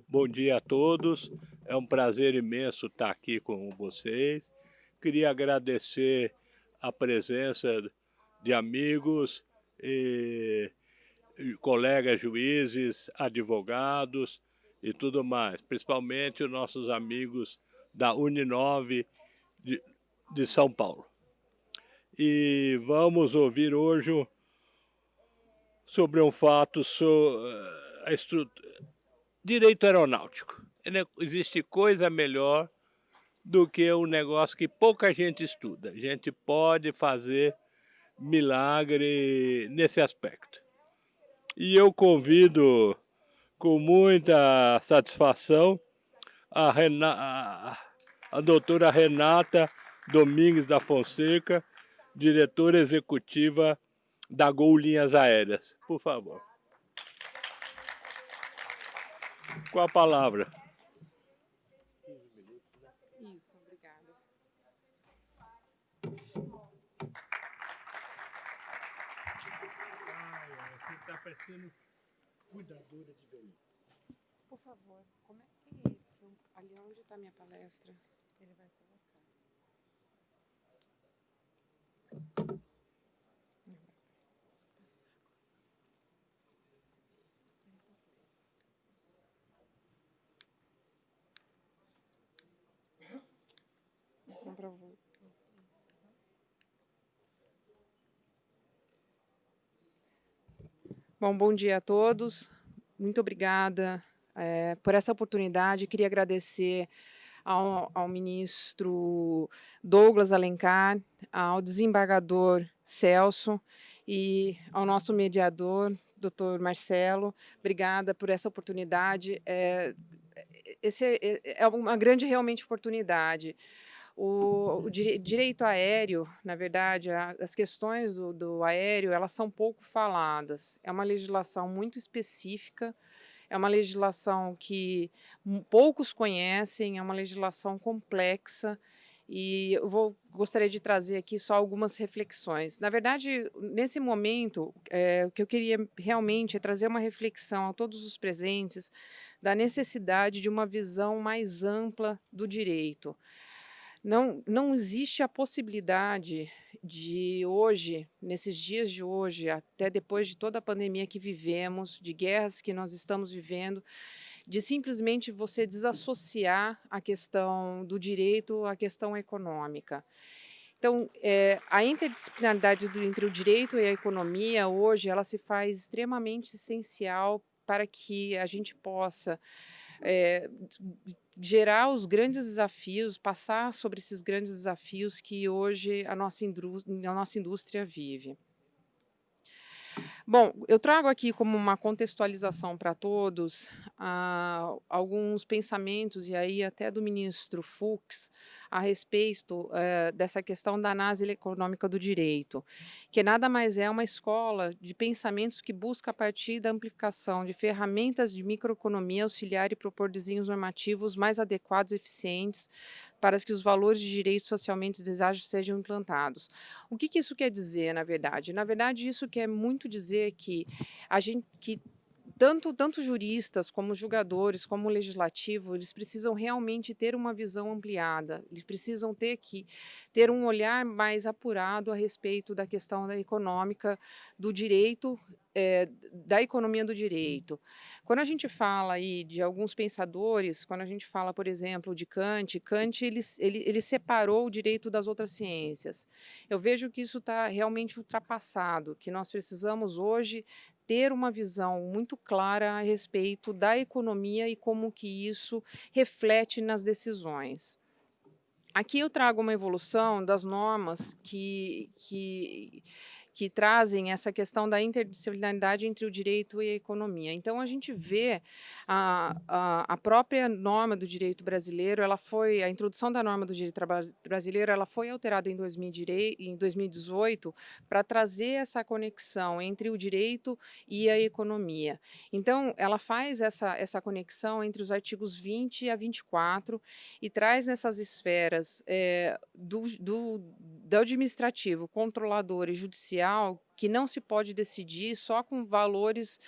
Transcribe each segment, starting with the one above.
Bom dia a todos. É um prazer imenso estar aqui com vocês. Queria agradecer a presença de amigos e, e colegas juízes, advogados e tudo mais, principalmente os nossos amigos da Uninove de, de São Paulo. E vamos ouvir hoje sobre um fato sobre direito aeronáutico. Existe coisa melhor do que um negócio que pouca gente estuda. A gente pode fazer milagre nesse aspecto. E eu convido com muita satisfação a doutora Renata Domingues da Fonseca, diretora executiva da Gol Linhas Aéreas. Por favor. Com a palavra. Isso, obrigada. Ai, está parecendo cuidadora de velhinho. Por favor, como é ali onde está minha palestra? Ele vai colocar. Então, bom dia a todos. Muito obrigada por essa oportunidade. Queria agradecer ao ministro Douglas Alencar, ao desembargador Celso e ao nosso mediador, doutor Marcelo. Obrigada por essa oportunidade. Esse é uma grande realmente oportunidade. O direito aéreo, na verdade, as questões do aéreo, elas são pouco faladas. É uma legislação muito específica, é uma legislação que poucos conhecem, é uma legislação complexa, e eu gostaria de trazer aqui só algumas reflexões. Na verdade, nesse momento, o que eu queria realmente é trazer uma reflexão a todos os presentes da necessidade de uma visão mais ampla do direito. Não existe a possibilidade de hoje, nesses dias de hoje, até depois de toda a pandemia que vivemos, de guerras que nós estamos vivendo, de simplesmente você desassociar a questão do direito à questão econômica. Então, a interdisciplinaridade entre o direito e a economia, hoje, ela se faz extremamente essencial para que a gente possa eh, gerar os grandes desafios, passar sobre esses grandes desafios que hoje a nossa indústria vive. Bom, eu trago aqui como uma contextualização para todos alguns pensamentos, e aí até do ministro Fux, a respeito dessa questão da análise econômica do direito, que nada mais é uma escola de pensamentos que busca, a partir da amplificação de ferramentas de microeconomia, auxiliar e propor desenhos normativos mais adequados e eficientes para que os valores de direitos socialmente desejáveis sejam implantados. O que isso quer dizer, na verdade? Na verdade, isso quer muito dizer que a gente que tanto juristas, como julgadores, como legislativo, eles precisam realmente ter uma visão ampliada, eles precisam ter um olhar mais apurado a respeito da questão da econômica, do direito, da economia do direito. Quando a gente fala aí de alguns pensadores, quando a gente fala, por exemplo, de Kant ele separou o direito das outras ciências. Eu vejo que isso está realmente ultrapassado, que nós precisamos hoje ter uma visão muito clara a respeito da economia e como que isso reflete nas decisões. Aqui eu trago uma evolução das normas que trazem essa questão da interdisciplinaridade entre o direito e a economia. Então, a gente vê a própria norma do direito brasileiro, a introdução da norma do direito brasileiro, ela foi alterada em 2018 para trazer essa conexão entre o direito e a economia. Então, ela faz essa conexão entre os artigos 20 a 24 e traz nessas esferas do administrativo, controlador e judicial, que não se pode decidir só com valores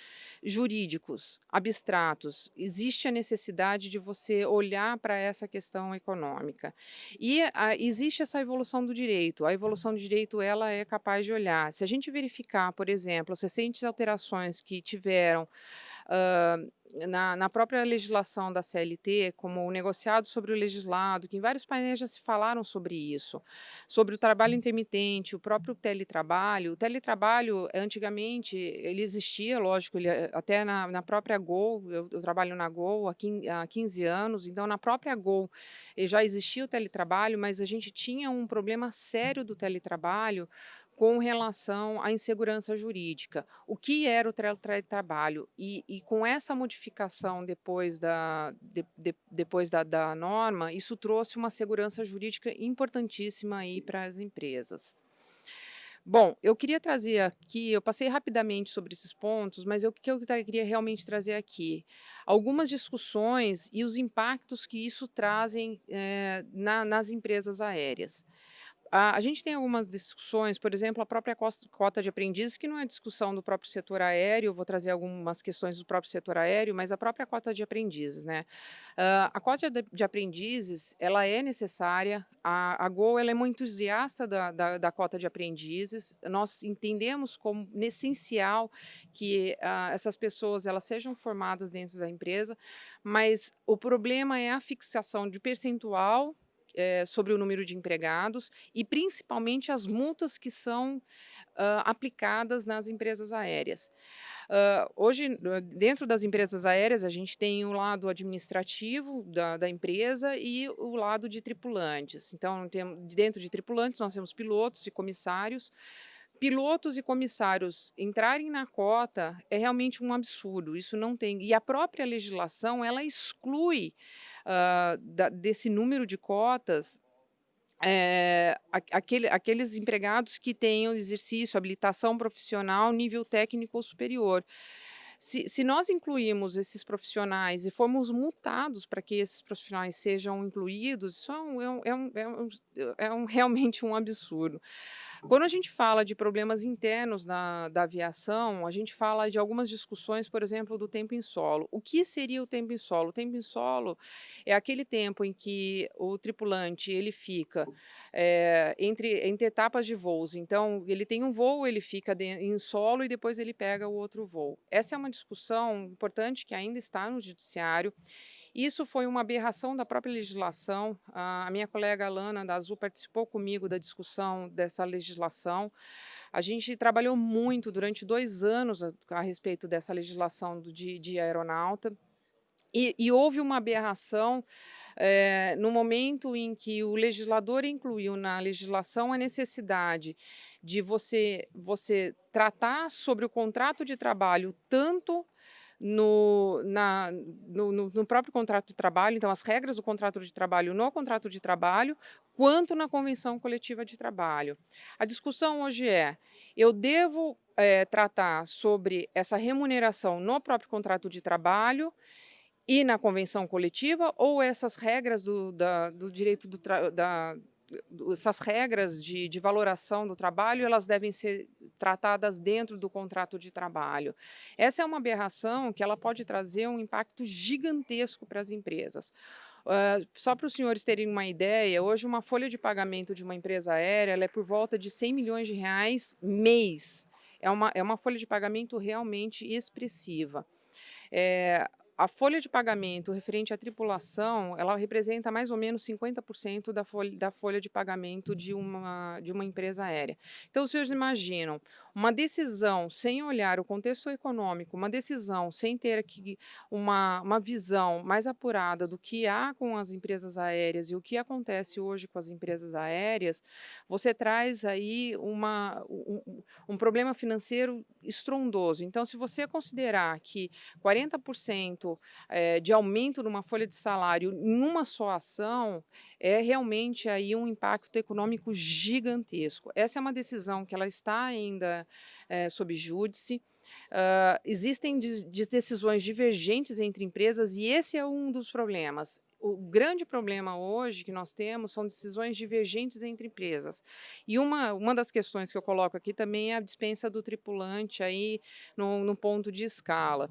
jurídicos, abstratos. Existe a necessidade de você olhar para essa questão econômica. E existe essa evolução do direito. A evolução do direito ela é capaz de olhar. Se a gente verificar, por exemplo, as recentes alterações que tiveram hã, na própria legislação da CLT, como o negociado sobre o legislado, que em vários painéis já se falaram sobre isso, sobre o trabalho intermitente, o próprio teletrabalho. O teletrabalho, antigamente, ele existia, lógico, ele, até na própria Gol, eu trabalho na Gol há 15 anos, então na própria Gol já existia o teletrabalho, mas a gente tinha um problema sério do teletrabalho com relação à insegurança jurídica. O que era o teletrabalho? E com essa modificação depois da norma, isso trouxe uma segurança jurídica importantíssima aí para as empresas. Bom, eu queria trazer aqui, eu passei rapidamente sobre esses pontos, mas o que eu queria realmente trazer aqui, algumas discussões e os impactos que isso trazem nas empresas aéreas. A gente tem algumas discussões, por exemplo, a própria cota de aprendizes, que não é discussão do próprio setor aéreo, vou trazer algumas questões do próprio setor aéreo, mas a própria cota de aprendizes, né? A cota de aprendizes, ela é necessária, a Gol, ela é muito entusiasta da cota de aprendizes, nós entendemos como essencial que essas pessoas, elas sejam formadas dentro da empresa, mas o problema é a fixação de percentual sobre o número de empregados e principalmente as multas que são aplicadas nas empresas aéreas. Hoje, dentro das empresas aéreas, a gente tem o lado administrativo da empresa e o lado de tripulantes. Então, dentro de tripulantes, nós temos pilotos e comissários. Pilotos e comissários entrarem na cota é realmente um absurdo, isso não tem, e a própria legislação ela exclui, desse número de cotas, aqueles empregados que tenham exercício, habilitação profissional, nível técnico ou superior. Se nós incluirmos esses profissionais e formos multados para que esses profissionais sejam incluídos, isso realmente um absurdo. Quando a gente fala de problemas internos da aviação, a gente fala de algumas discussões, por exemplo, do tempo em solo. O que seria o tempo em solo? O tempo em solo é aquele tempo em que o tripulante ele fica entre etapas de voos. Então, ele tem um voo, ele fica em solo e depois ele pega o outro voo. Essa é uma discussão importante que ainda está no judiciário. Isso foi uma aberração da própria legislação. A minha colega Alana, da Azul, participou comigo da discussão dessa legislação. A gente trabalhou muito durante 2 anos a respeito dessa legislação de aeronauta. E houve uma aberração no momento em que o legislador incluiu na legislação a necessidade de você tratar sobre o contrato de trabalho tanto no próprio contrato de trabalho, então as regras do contrato de trabalho no contrato de trabalho, quanto na convenção coletiva de trabalho. A discussão hoje é: eu devo tratar sobre essa remuneração no próprio contrato de trabalho e na convenção coletiva, ou essas regras do direito essas regras de valoração do trabalho, elas devem ser tratadas dentro do contrato de trabalho. Essa é uma aberração que ela pode trazer um impacto gigantesco para as empresas. Só para os senhores terem uma ideia, hoje uma folha de pagamento de uma empresa aérea, ela é por volta de R$ 100 milhões mês. É uma folha de pagamento realmente expressiva. A folha de pagamento referente à tripulação, ela representa mais ou menos 50% da folha de pagamento de uma empresa aérea. Então, os senhores imaginam, uma decisão sem olhar o contexto econômico, uma decisão sem ter aqui uma visão mais apurada do que há com as empresas aéreas e o que acontece hoje com as empresas aéreas, você traz aí um problema financeiro estrondoso. Então, se você considerar que 40% de aumento numa folha de salário em uma só ação, é realmente aí um impacto econômico gigantesco. Essa é uma decisão que ela está ainda sob júdice. Existem decisões divergentes entre empresas e esse é um dos problemas. o grande problema hoje que nós temos são decisões divergentes entre empresas. E uma das questões que eu coloco aqui também é a dispensa do tripulante aí no ponto de escala.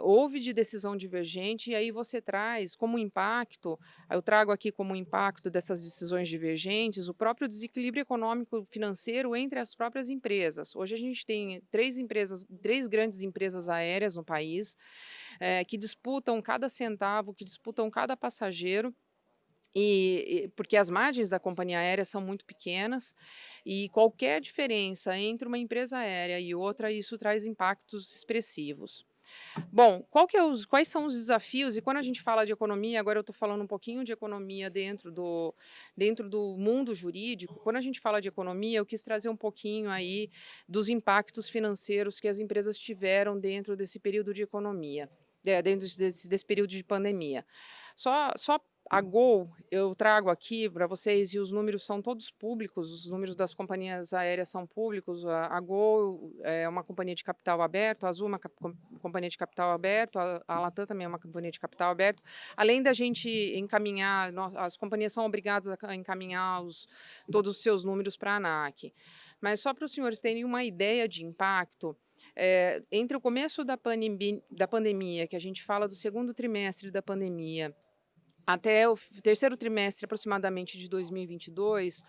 Houve de decisão divergente e aí você traz como impacto, eu trago aqui como impacto dessas decisões divergentes o próprio desequilíbrio econômico financeiro entre as próprias empresas. Hoje a gente tem três grandes empresas aéreas no país, que disputam cada centavo, que disputam cada passageiro. Porque as margens da companhia aérea são muito pequenas e qualquer diferença entre uma empresa aérea e outra, isso traz impactos expressivos. Bom, quais são os desafios? E quando a gente fala de economia, agora eu estou falando um pouquinho de economia dentro do mundo jurídico. Quando a gente fala de economia, eu quis trazer um pouquinho aí dos impactos financeiros que as empresas tiveram dentro desse período de economia, dentro desse período de pandemia. Só a Gol eu trago aqui para vocês e os números são todos públicos, os números das companhias aéreas são públicos. A Gol é uma companhia de capital aberto, a Azul é uma companhia de capital aberto, a Latam também é uma companhia de capital aberto. Além da gente encaminhar, as companhias são obrigadas a encaminhar todos os seus números para a ANAC. Mas só para os senhores terem uma ideia de impacto, entre o começo da pandemia, que a gente fala do segundo trimestre da pandemia, até o terceiro trimestre, aproximadamente, de 2022,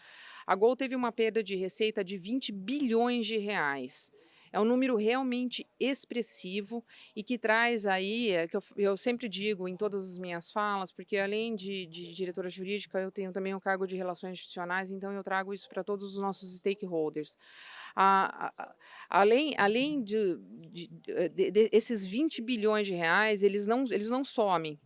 a Gol teve uma perda de receita de R$ 20 bilhões. É um número realmente expressivo e que traz aí, que eu sempre digo em todas as minhas falas, porque além de diretora jurídica, eu tenho também o cargo de relações institucionais, então eu trago isso para todos os nossos stakeholders. Além esses R$ 20 bilhões, eles não somem.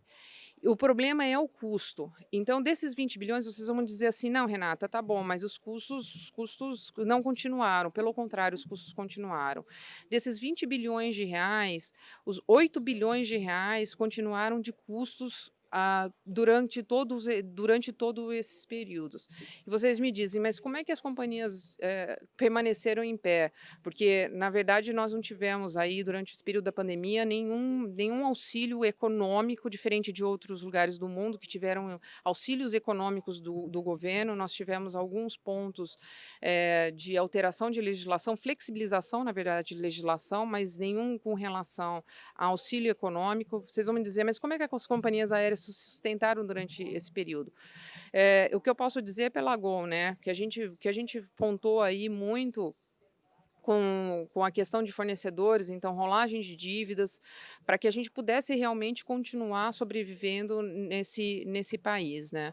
O problema é o custo. Então, desses 20 bilhões, vocês vão dizer assim: não, Renata, tá bom, mas os custos não continuaram, pelo contrário, os custos continuaram. Desses R$ 20 bilhões, os R$ 8 bilhões continuaram de custos. Durante todos esses períodos. E vocês me dizem, mas como é que as companhias permaneceram em pé? Porque, na verdade, nós não tivemos aí, durante esse período da pandemia, nenhum auxílio econômico, diferente de outros lugares do mundo que tiveram auxílios econômicos do governo. Nós tivemos alguns pontos de alteração de legislação, flexibilização, na verdade, de legislação, mas nenhum com relação a auxílio econômico. Vocês vão me dizer, mas como é que as companhias aéreas se sustentaram durante esse período? O que eu posso dizer pela Gol, né, que a gente contou aí muito com a questão de fornecedores, então rolagem de dívidas, para que a gente pudesse realmente continuar sobrevivendo nesse país, né.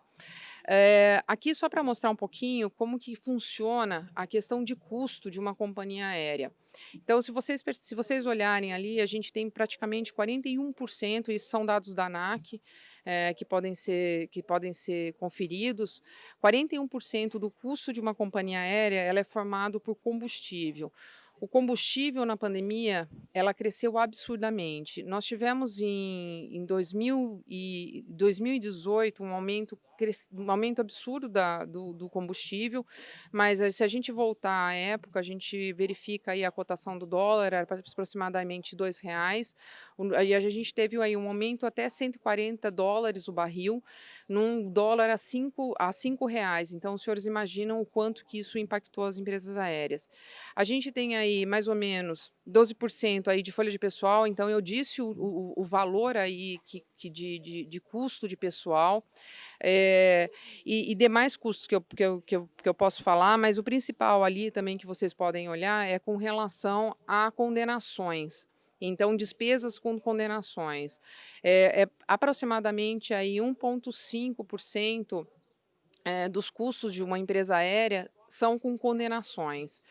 Aqui só para mostrar um pouquinho como que funciona a questão de custo de uma companhia aérea. Então, se vocês olharem ali, a gente tem praticamente 41%, isso são dados da ANAC, que podem ser conferidos. 41% do custo de uma companhia aérea, ela é formado por combustível. O combustível na pandemia, ela cresceu absurdamente. Nós tivemos em 2018 um aumento absurdo do combustível, mas se a gente voltar à época, a gente verifica aí a cotação do dólar, era aproximadamente R$ 2. Aí a gente teve aí um aumento até US$ 140 o barril, num dólar a cinco reais. Então, os senhores imaginam o quanto que isso impactou as empresas aéreas. A gente tem aí mais ou menos 12% aí de folha de pessoal, então eu disse o valor aí de custo de pessoal, e demais custos que eu posso falar, mas o principal ali também que vocês podem olhar é com relação a condenações. Então, despesas com condenações. Aproximadamente aí 1,5% dos custos de uma empresa aérea são com condenações.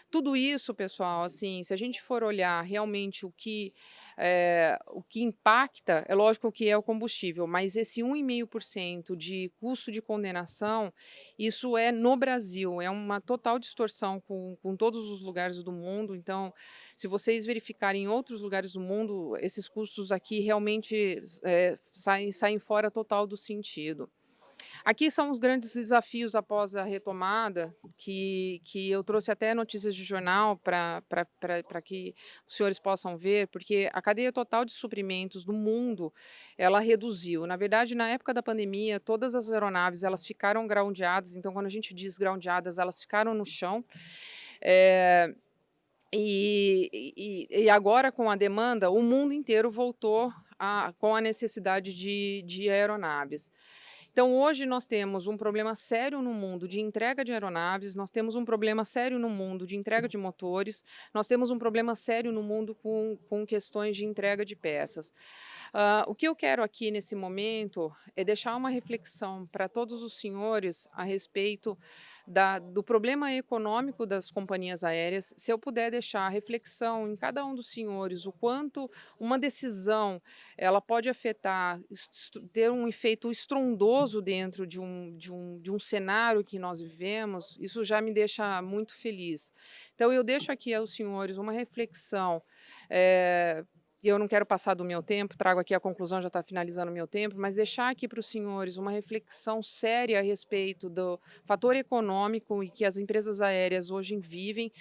Tudo isso, pessoal, assim, se a gente for olhar realmente o que impacta, é lógico que é o combustível, mas esse 1,5% de custo de condenação, isso é no Brasil, é uma total distorção com todos os lugares do mundo. Então, se vocês verificarem em outros lugares do mundo, esses custos aqui realmente saem fora total do sentido. Aqui são os grandes desafios após a retomada, que eu trouxe até notícias de jornal para que os senhores possam ver, porque a cadeia total de suprimentos do mundo, ela reduziu. Na verdade, na época da pandemia, todas as aeronaves, elas ficaram groundeadas, então quando a gente diz groundeadas, elas ficaram no chão. Eh, e agora com a demanda, o mundo inteiro voltou com a necessidade de aeronaves. Então, hoje nós temos um problema sério no mundo de entrega de aeronaves, nós temos um problema sério no mundo de entrega de motores, nós temos um problema sério no mundo com questões de entrega de peças. O que eu quero aqui nesse momento é deixar uma reflexão para todos os senhores a respeito do problema econômico das companhias aéreas. Se eu puder deixar a reflexão em cada um dos senhores, o quanto uma decisão ela pode afetar, ter um efeito estrondoso dentro de um cenário que nós vivemos, isso já me deixa muito feliz. Então, eu deixo aqui aos senhores uma reflexão. E eu não quero passar do meu tempo, trago aqui a conclusão, já está finalizando o meu tempo, mas deixar aqui para os senhores uma reflexão séria a respeito do fator econômico e que as empresas aéreas hoje vivem,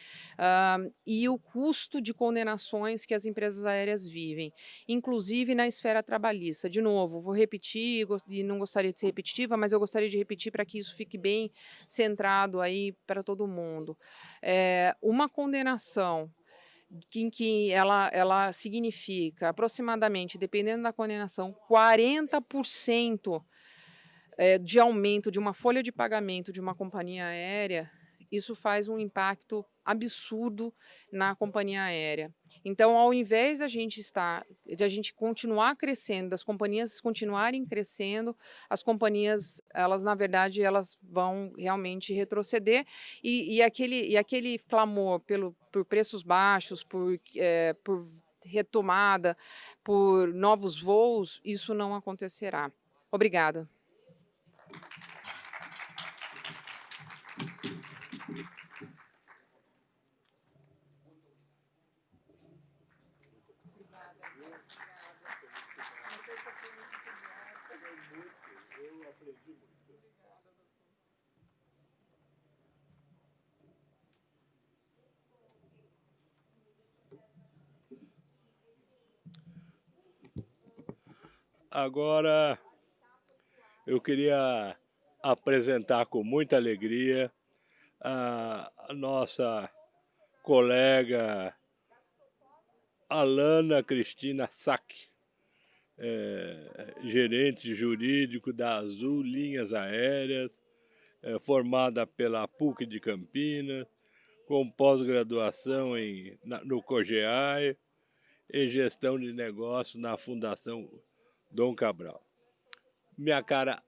e o custo de condenações que as empresas aéreas vivem, inclusive na esfera trabalhista. De novo, vou repetir, e não gostaria de ser repetitiva, mas eu gostaria de repetir para que isso fique bem centrado aí para todo mundo. Uma condenação em que ela significa aproximadamente, dependendo da condenação, 40% de aumento de uma folha de pagamento de uma companhia aérea, isso faz um impacto absurdo na companhia aérea. Então, ao invés de a gente continuar crescendo, das companhias continuarem crescendo, as companhias, elas na verdade, elas vão realmente retroceder e aquele clamor por preços baixos, por retomada, por novos voos, isso não acontecerá. Obrigada. Agora, eu queria apresentar com muita alegria a nossa colega Alana Cristina Sack, gerente jurídico da Azul Linhas Aéreas, formada pela PUC de Campinas, com pós-graduação no COGEAI e gestão de negócios na Fundação Dom Cabral. Minha cara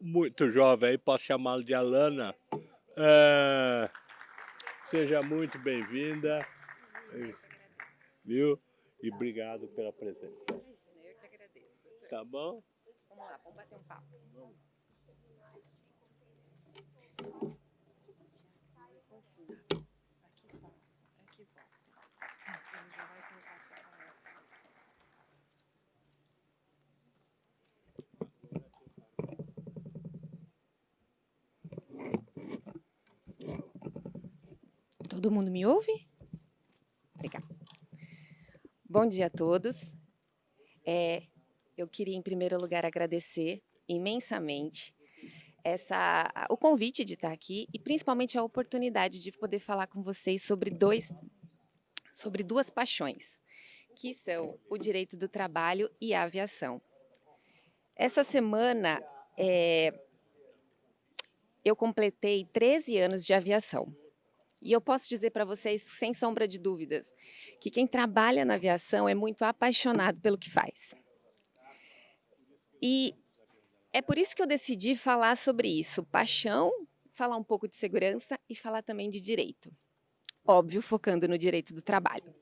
muito jovem aí, posso chamá-lo de Alana. Seja muito bem-vinda, viu? E obrigado pela presença. Imagina, eu que agradeço. Tá bom? Vamos lá, vamos bater um papo. Vamos. Aqui passa, aqui volta. Ele já vai colocar a sua palestra. Todo mundo me ouve? Legal. Bom dia a todos. Eu queria, em primeiro lugar, agradecer imensamente o convite de estar aqui e, principalmente, a oportunidade de poder falar com vocês sobre duas paixões, que são o direito do trabalho e a aviação. Essa semana, eu completei 13 anos de aviação. E eu posso dizer para vocês, sem sombra de dúvidas, que quem trabalha na aviação é muito apaixonado pelo que faz. E é por isso que eu decidi falar sobre isso, paixão, falar um pouco de segurança e falar também de direito. Óbvio, focando no direito do trabalho.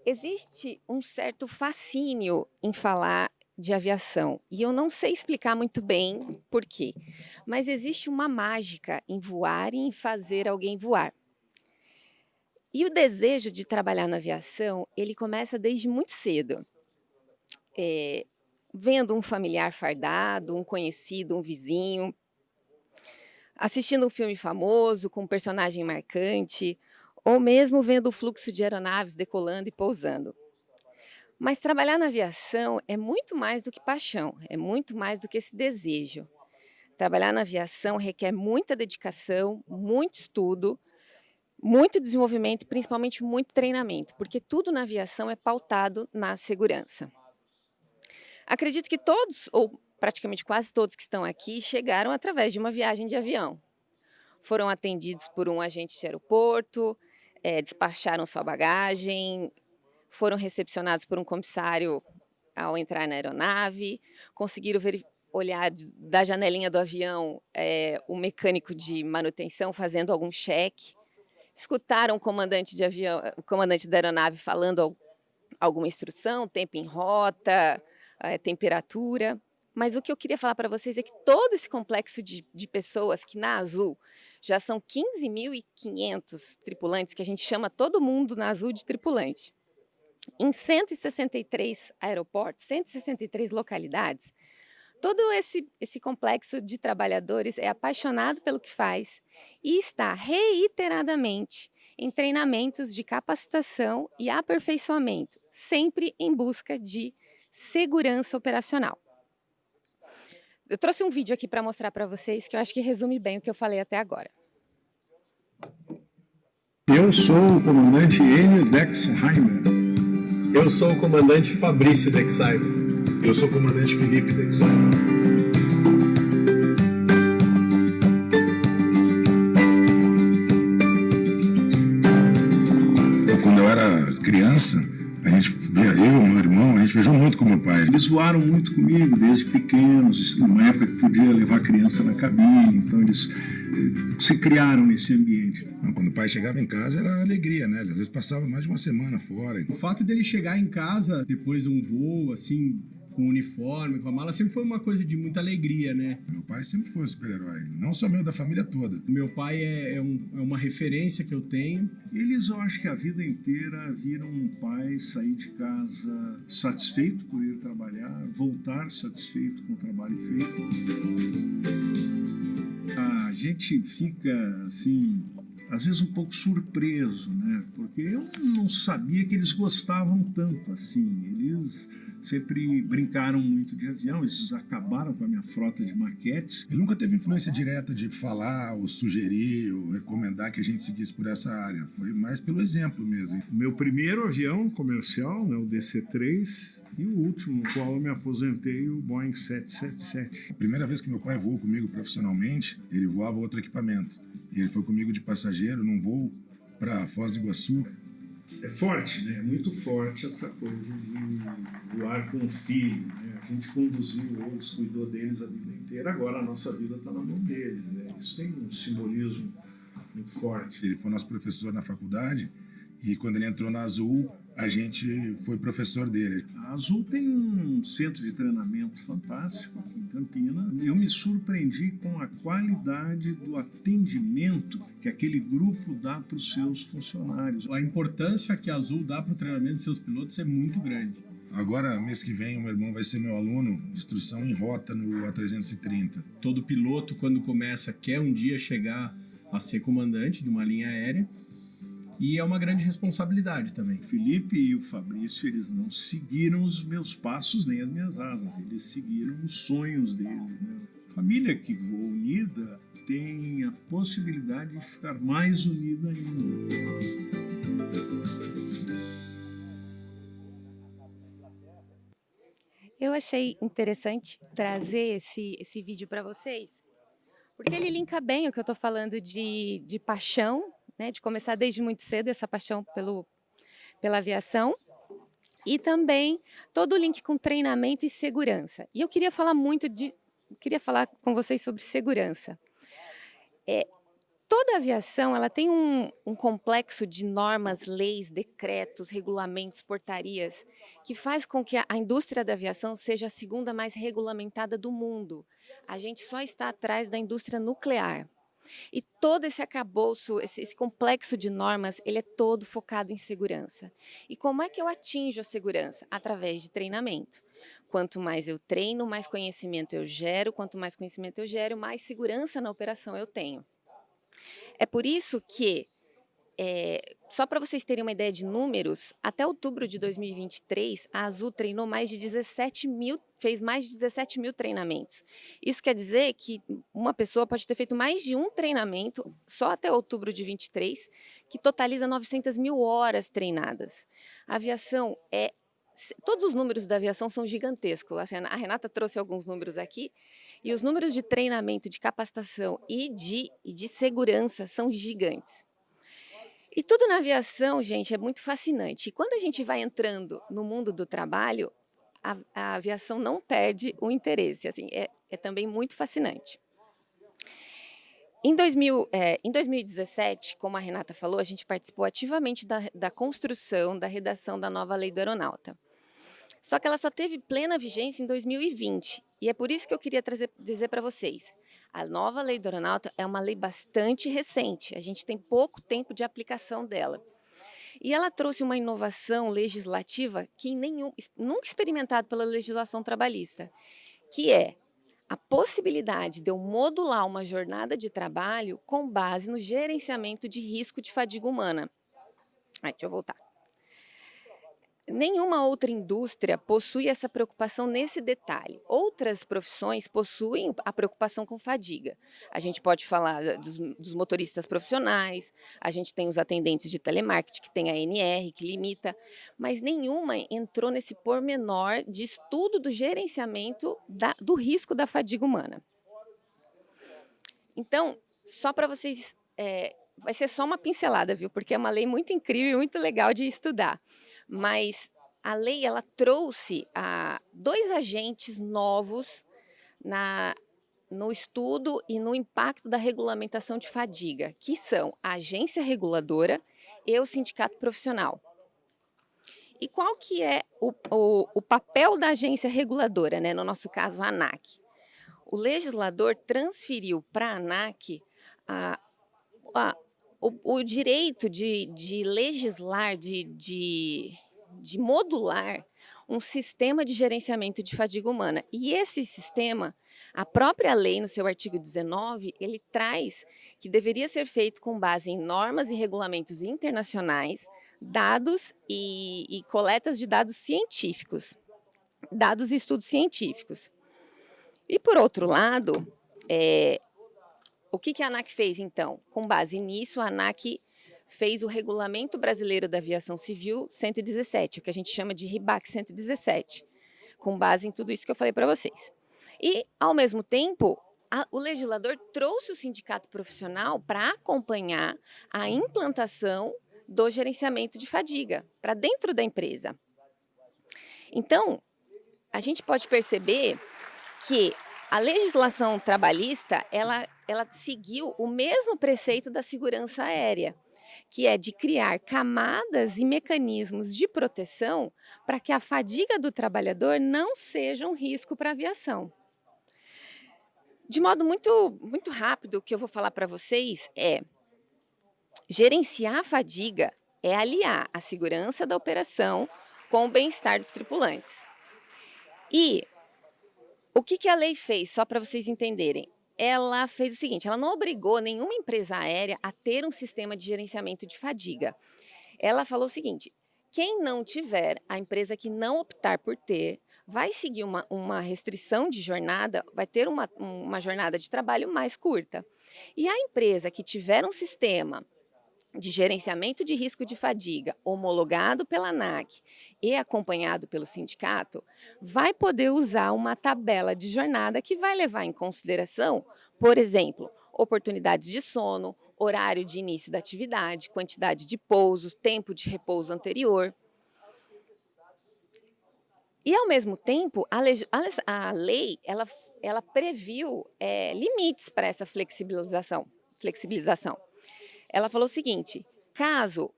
Existe um certo fascínio em falar de aviação, e eu não sei explicar muito bem por quê, mas existe uma mágica em voar e em fazer alguém voar. E o desejo de trabalhar na aviação, ele começa desde muito cedo. vendo um familiar fardado, um conhecido, um vizinho, assistindo um filme famoso com um personagem marcante, ou mesmo vendo o fluxo de aeronaves decolando e pousando. Mas trabalhar na aviação é muito mais do que paixão, é muito mais do que esse desejo. Trabalhar na aviação requer muita dedicação, muito estudo, muito desenvolvimento e principalmente muito treinamento, porque tudo na aviação é pautado na segurança. Acredito que todos, ou praticamente quase todos que estão aqui, chegaram através de uma viagem de avião. Foram atendidos por um agente de aeroporto, despacharam sua bagagem, foram recepcionados por um comissário ao entrar na aeronave, conseguiram olhar da janelinha do avião o mecânico de manutenção fazendo algum cheque, escutaram o comandante da aeronave falando alguma instrução, tempo em rota, temperatura. Mas o que eu queria falar para vocês é que todo esse complexo de pessoas que na Azul já são 15.500 tripulantes, que a gente chama todo mundo na Azul de tripulante, em 163 aeroportos, 163 localidades, todo esse complexo de trabalhadores é apaixonado pelo que faz e está reiteradamente em treinamentos de capacitação e aperfeiçoamento, sempre em busca de segurança operacional. Eu trouxe um vídeo aqui para mostrar para vocês que eu acho que resume bem o que eu falei até agora. Eu sou o comandante Enio Dexheimer. Eu sou o comandante Fabrício Dexheimer. Eu sou o comandante Felipe Dexheimer. Quando eu era criança, a gente via meu irmão, a gente viajou muito com meu pai. Eles zoaram muito comigo desde pequenos, numa época que podia levar criança na cabine, então eles se criaram nesse ambiente. Quando o pai chegava em casa era alegria, né? Às vezes passava mais de uma semana fora. O fato dele chegar em casa depois de um voo, assim, com uniforme, com a mala, sempre foi uma coisa de muita alegria, né? Meu pai sempre foi um super-herói, não só meu, da família toda. Meu pai é uma referência que eu tenho. Eles, eu acho que a vida inteira viram um pai sair de casa satisfeito por ir trabalhar, voltar satisfeito com o trabalho feito. A gente fica, assim, às vezes um pouco surpreso, né? Porque eu não sabia que eles gostavam tanto assim. Eles sempre brincaram muito de avião, eles acabaram com a minha frota de maquetes. Ele nunca teve influência direta de falar, ou sugerir, ou recomendar que a gente seguisse por essa área. Foi mais pelo exemplo mesmo. O meu primeiro avião comercial, né, o DC-3, e o último, com o qual eu me aposentei, o Boeing 777. A primeira vez que meu pai voou comigo profissionalmente, ele voava outro equipamento. E ele foi comigo de passageiro num voo para Foz do Iguaçu. É forte, né? É muito forte essa coisa de voar com o filho, né? A gente conduziu eles, cuidou deles a vida inteira, agora a nossa vida está na mão deles, né? Isso tem um simbolismo muito forte. Ele foi nosso professor na faculdade e quando ele entrou na Azul, a gente foi professor dele. A Azul tem um centro de treinamento fantástico aqui em Campinas. Eu me surpreendi com a qualidade do atendimento que aquele grupo dá para os seus funcionários. A importância que a Azul dá para o treinamento dos seus pilotos é muito grande. Agora, mês que vem, o meu irmão vai ser meu aluno de instrução em rota no A330. Todo piloto, quando começa, quer um dia chegar a ser comandante de uma linha aérea. E é uma grande responsabilidade também. O Felipe e o Fabrício, eles não seguiram os meus passos nem as minhas asas, eles seguiram os sonhos deles, né? Família que voa unida tem a possibilidade de ficar mais unida ainda. Eu achei interessante trazer esse vídeo para vocês, porque ele linka bem o que eu estou falando de paixão, né, de começar desde muito cedo essa paixão pela aviação, e também todo o link com treinamento e segurança. E eu queria falar com vocês sobre segurança. Toda aviação ela tem um complexo de normas, leis, decretos, regulamentos, portarias, que faz com que a indústria da aviação seja a segunda mais regulamentada do mundo. A gente só está atrás da indústria nuclear. E todo esse arcabouço, esse complexo de normas, ele é todo focado em segurança. E como é que eu atinjo a segurança? Através de treinamento. Quanto mais eu treino, mais conhecimento eu gero, quanto mais conhecimento eu gero, mais segurança na operação eu tenho. É por isso que só para vocês terem uma ideia de números, até outubro de 2023, a Azul treinou mais de 17.000, fez mais de 17.000 treinamentos. Isso quer dizer que uma pessoa pode ter feito mais de um treinamento só até outubro de 23, que totaliza 900.000 horas treinadas. A aviação todos os números da aviação são gigantescos. Assim, a Renata trouxe alguns números aqui, e os números de treinamento, de capacitação e de segurança são gigantes. E tudo na aviação, gente, é muito fascinante. E quando a gente vai entrando no mundo do trabalho, a aviação não perde o interesse. Assim, é também muito fascinante. Em 2017, como a Renata falou, a gente participou ativamente da construção, da redação da nova lei do aeronauta. Só que ela só teve plena vigência em 2020. E é por isso que eu queria dizer para vocês. A nova lei do aeronauta é uma lei bastante recente, a gente tem pouco tempo de aplicação dela. E ela trouxe uma inovação legislativa que nunca experimentado pela legislação trabalhista, que é a possibilidade de eu modular uma jornada de trabalho com base no gerenciamento de risco de fadiga humana. Deixa eu voltar. Nenhuma outra indústria possui essa preocupação nesse detalhe. Outras profissões possuem a preocupação com fadiga. A gente pode falar dos motoristas profissionais, a gente tem os atendentes de telemarketing, que tem a ANR, que limita, mas nenhuma entrou nesse pormenor de estudo do gerenciamento do risco da fadiga humana. Então, só para vocês, vai ser só uma pincelada, viu? Porque é uma lei muito incrível e muito legal de estudar. Mas a lei ela trouxe dois agentes novos no estudo e no impacto da regulamentação de fadiga, que são a agência reguladora e o sindicato profissional. E qual que é o papel da agência reguladora, né? No nosso caso, a ANAC? O legislador transferiu para a ANAC o direito de legislar, de modular um sistema de gerenciamento de fadiga humana. E esse sistema, a própria lei, no seu artigo 19, ele traz que deveria ser feito com base em normas e regulamentos internacionais, dados e coletas de dados científicos, dados e estudos científicos. E, por outro lado, o que a ANAC fez, então? Com base nisso, a ANAC fez o Regulamento Brasileiro da Aviação Civil 117, o que a gente chama de RIBAC 117, com base em tudo isso que eu falei para vocês. E, ao mesmo tempo, o legislador trouxe o sindicato profissional para acompanhar a implantação do gerenciamento de fadiga para dentro da empresa. Então, a gente pode perceber que a legislação trabalhista, ela seguiu o mesmo preceito da segurança aérea, que é de criar camadas e mecanismos de proteção para que a fadiga do trabalhador não seja um risco para a aviação. De modo muito, muito rápido, o que eu vou falar para vocês é: gerenciar a fadiga é aliar a segurança da operação com o bem-estar dos tripulantes. E o que a lei fez, só para vocês entenderem? Ela fez o seguinte: ela não obrigou nenhuma empresa aérea a ter um sistema de gerenciamento de fadiga. Ela falou o seguinte: quem não tiver, a empresa que não optar por ter, vai seguir uma restrição de jornada, vai ter uma jornada de trabalho mais curta. E a empresa que tiver um sistema de gerenciamento de risco de fadiga homologado pela ANAC e acompanhado pelo sindicato, vai poder usar uma tabela de jornada que vai levar em consideração, por exemplo, oportunidades de sono, horário de início da atividade, quantidade de pousos, tempo de repouso anterior. E, ao mesmo tempo, a lei ela previu limites para essa flexibilização. Ela falou o seguinte: caso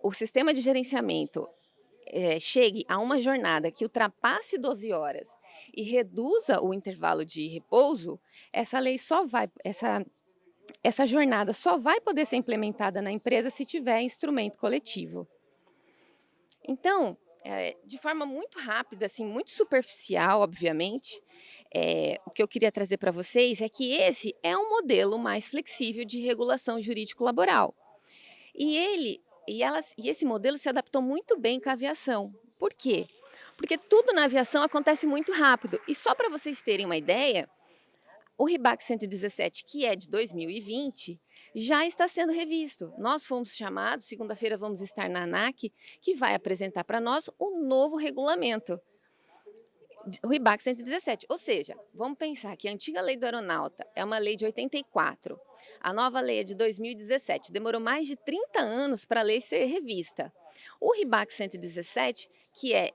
o sistema de gerenciamento chegue a uma jornada que ultrapasse 12 horas e reduza o intervalo de repouso, essa jornada só vai poder ser implementada na empresa se tiver instrumento coletivo. Então, de forma muito rápida, assim, muito superficial, obviamente, o que eu queria trazer para vocês é que esse é um modelo mais flexível de regulação jurídico-laboral. E esse modelo se adaptou muito bem com a aviação. Por quê? Porque tudo na aviação acontece muito rápido. E só para vocês terem uma ideia, o RIBAC 117, que é de 2020, já está sendo revisto. Nós fomos chamados, segunda-feira vamos estar na ANAC, que vai apresentar para nós o novo regulamento, o RIBAC 117. Ou seja, vamos pensar que a antiga lei do aeronauta é uma lei de 84, a nova lei é de 2017, demorou mais de 30 anos para a lei ser revista. O RIBAC 117, que é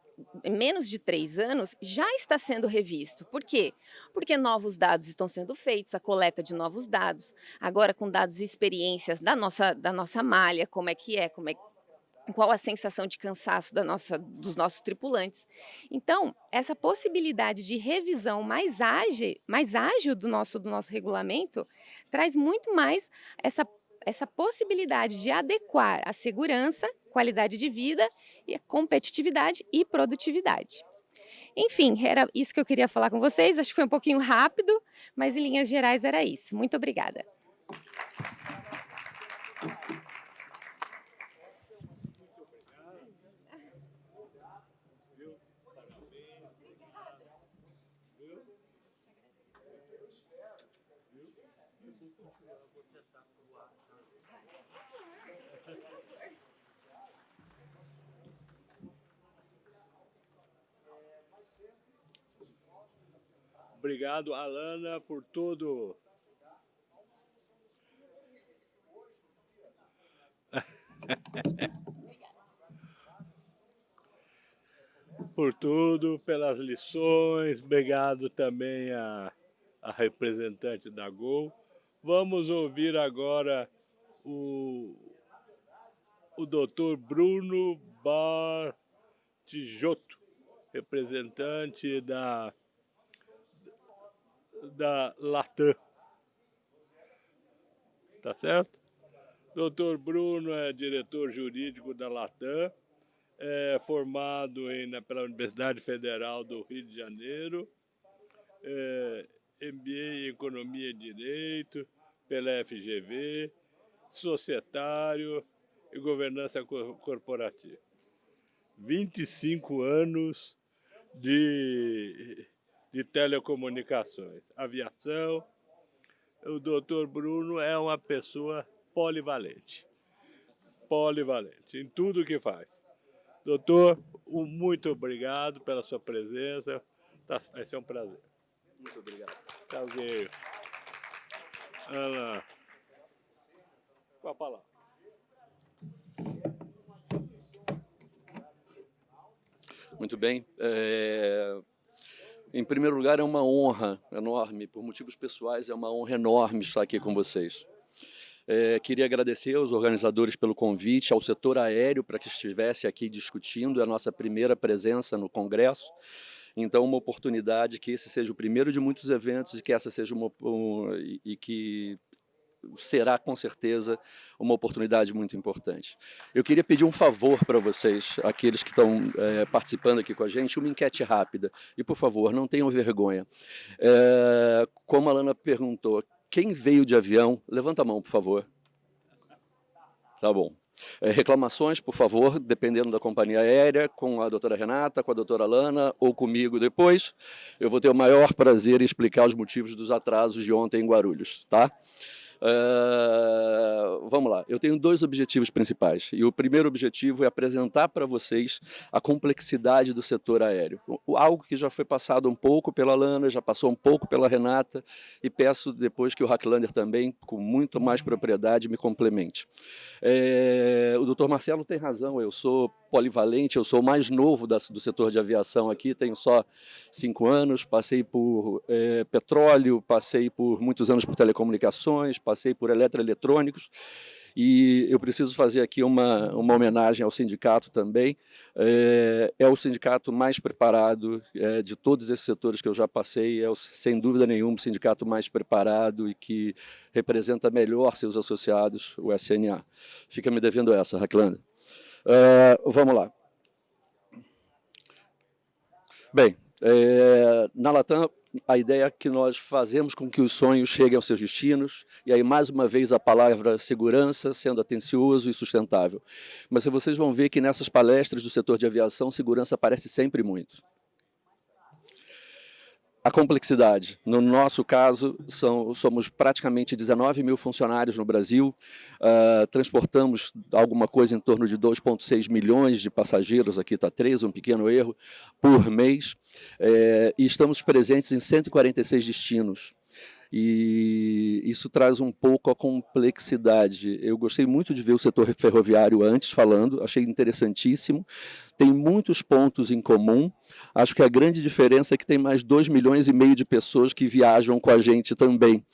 menos de 3 anos, já está sendo revisto. Por quê? Porque novos dados estão sendo feitos, a coleta de novos dados, agora com dados e experiências da nossa malha, qual a sensação de cansaço dos nossos tripulantes. Então, essa possibilidade de revisão mais ágil do nosso regulamento traz muito mais essa possibilidade de adequar a segurança, qualidade de vida, e a competitividade e produtividade. Enfim, era isso que eu queria falar com vocês. Acho que foi um pouquinho rápido, mas em linhas gerais era isso. Muito obrigada. Obrigado, Alana, por tudo. Por tudo, pelas lições. Obrigado também a representante da Gol. Vamos ouvir agora o Dr. Bruno Bartijotto, representante da Latam. Tá certo? Dr. Bruno é diretor jurídico da Latam, é formado pela Universidade Federal do Rio de Janeiro, MBA em Economia e Direito pela FGV, societário e governança corporativa. 25 anos de telecomunicações, aviação. O doutor Bruno é uma pessoa polivalente em tudo que faz. Doutor, muito obrigado pela sua presença, vai ser um prazer. Muito obrigado. Prazer. Ana, com a palavra. Muito bem. Em primeiro lugar, é uma honra enorme, por motivos pessoais, é uma honra enorme estar aqui com vocês. Queria agradecer aos organizadores pelo convite, ao setor aéreo para que estivesse aqui discutindo, é a nossa primeira presença no Congresso. Então, uma oportunidade que esse seja o primeiro de muitos eventos e que essa seja e que será, com certeza, uma oportunidade muito importante. Eu queria pedir um favor para vocês, aqueles que estão participando aqui com a gente, uma enquete rápida. E, por favor, não tenham vergonha. Como a Alana perguntou, quem veio de avião? Levanta a mão, por favor. Tá bom. Reclamações, por favor, dependendo da companhia aérea, com a doutora Renata, com a doutora Alana ou comigo depois. Eu vou ter o maior prazer em explicar os motivos dos atrasos de ontem em Guarulhos, tá? Vamos lá, eu tenho 2 objetivos principais, e o primeiro objetivo é apresentar para vocês a complexidade do setor aéreo, algo que já foi passado um pouco pela Alana, já passou um pouco pela Renata, e peço depois que o Hacklander também, com muito mais propriedade, me complemente. O doutor Marcelo tem razão, eu sou polivalente, eu sou o mais novo do setor de aviação aqui, tenho só 5 anos, passei por petróleo, passei por muitos anos por telecomunicações, passei por eletroeletrônicos, E eu preciso fazer aqui uma homenagem ao sindicato também. É o sindicato mais preparado de todos esses setores que eu já passei, sem dúvida nenhuma o sindicato mais preparado e que representa melhor seus associados, o SNA. Fica me devendo essa, Raclanda. Vamos lá. Bem, na Latam, a ideia é que nós fazemos com que os sonhos cheguem aos seus destinos, e aí mais uma vez a palavra segurança, sendo atencioso e sustentável. Mas vocês vão ver que nessas palestras do setor de aviação, segurança aparece sempre muito. A complexidade. No nosso caso, somos praticamente 19 mil funcionários no Brasil, transportamos alguma coisa em torno de 2,6 milhões de passageiros, aqui está 3, um pequeno erro, por mês, e estamos presentes em 146 destinos. E isso traz um pouco a complexidade. Eu gostei muito de ver o setor ferroviário antes falando, achei interessantíssimo. Tem muitos pontos em comum. Acho que a grande diferença é que tem mais 2,5 milhões de pessoas que viajam com a gente também.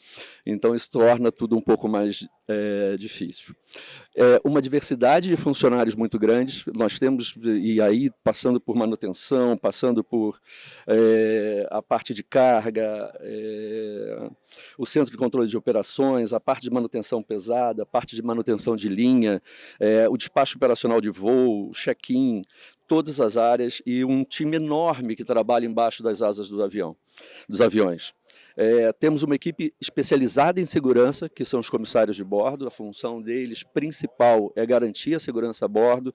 Então isso torna tudo um pouco mais difícil. Uma diversidade de funcionários muito grandes. Nós temos, e aí passando por manutenção, passando por a parte de carga, o centro de controle de operações, a parte de manutenção pesada, a parte de manutenção de linha, o despacho operacional de voo, o check-in, todas as áreas, e um time enorme que trabalha embaixo das asas dos aviões. Temos uma equipe especializada em segurança, que são os comissários de bordo. A função deles principal é garantir a segurança a bordo,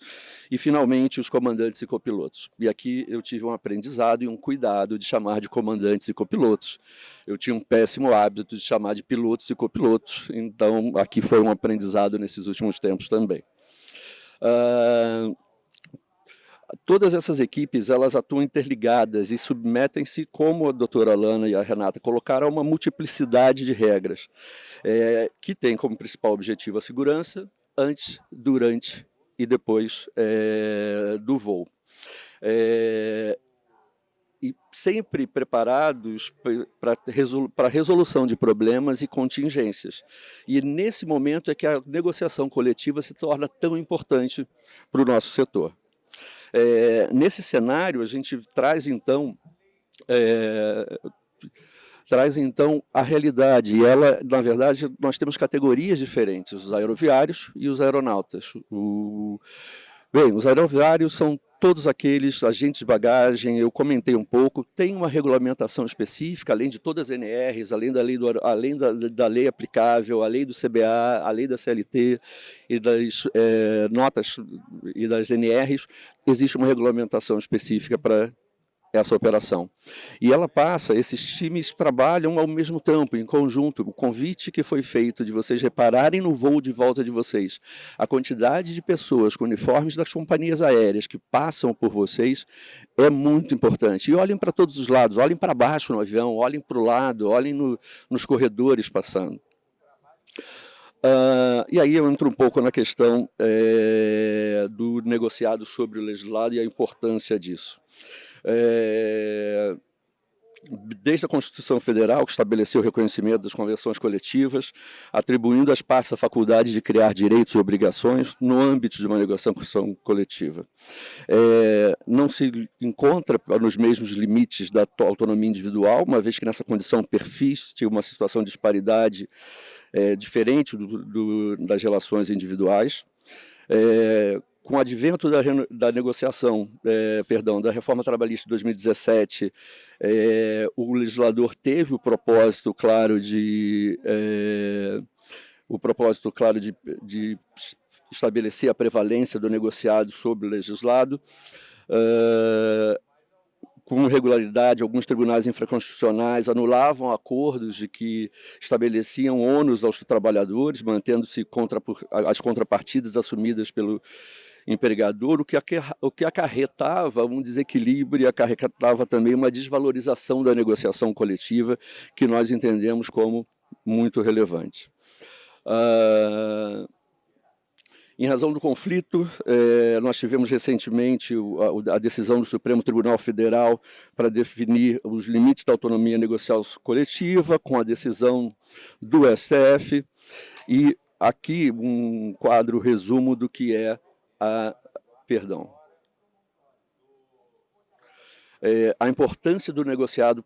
e finalmente os comandantes e copilotos. E aqui eu tive um aprendizado e um cuidado de chamar de comandantes e copilotos. Eu tinha um péssimo hábito de chamar de pilotos e copilotos, então aqui foi um aprendizado nesses últimos tempos também. Todas essas equipes, elas atuam interligadas e submetem-se, como a doutora Alana e a Renata colocaram, a uma multiplicidade de regras, que tem como principal objetivo a segurança antes, durante e depois do voo. E sempre preparados para a resolução de problemas e contingências. E nesse momento é que a negociação coletiva se torna tão importante para o nosso setor. Nesse cenário, a gente traz então a realidade, e ela, na verdade, nós temos categorias diferentes, os aeroviários e os aeronautas. Bem, os aeroviários são todos aqueles agentes de bagagem, eu comentei um pouco, tem uma regulamentação específica, além de todas as NRs, além da lei aplicável, a lei do CBA, a lei da CLT e das notas e das NRs, existe uma regulamentação específica para essa operação. E ela passa, esses times trabalham ao mesmo tempo, em conjunto. O convite que foi feito de vocês repararem no voo de volta de vocês, a quantidade de pessoas com uniformes das companhias aéreas que passam por vocês é muito importante. E olhem para todos os lados, olhem para baixo no avião, olhem para o lado, olhem nos corredores passando. E aí eu entro um pouco na questão do negociado sobre o legislado e a importância disso. Desde a Constituição Federal, que estabeleceu o reconhecimento das convenções coletivas, atribuindo às partes a faculdade de criar direitos e obrigações no âmbito de uma negociação coletiva. Não se encontra nos mesmos limites da autonomia individual, uma vez que nessa condição persiste uma situação de disparidade diferente das relações individuais. Com o advento da negociação, da reforma trabalhista de 2017, o legislador teve o propósito claro de estabelecer a prevalência do negociado sobre o legislado. Com regularidade, alguns tribunais infraconstitucionais anulavam acordos de que estabeleciam ônus aos trabalhadores, mantendo-se as contrapartidas assumidas pelo empregador, o que acarretava um desequilíbrio e acarretava também uma desvalorização da negociação coletiva, que nós entendemos como muito relevante. Em razão do conflito, nós tivemos recentemente a decisão do Supremo Tribunal Federal para definir os limites da autonomia negocial coletiva, com a decisão do STF, e aqui um quadro resumo do que é a... Perdão. A importância do negociado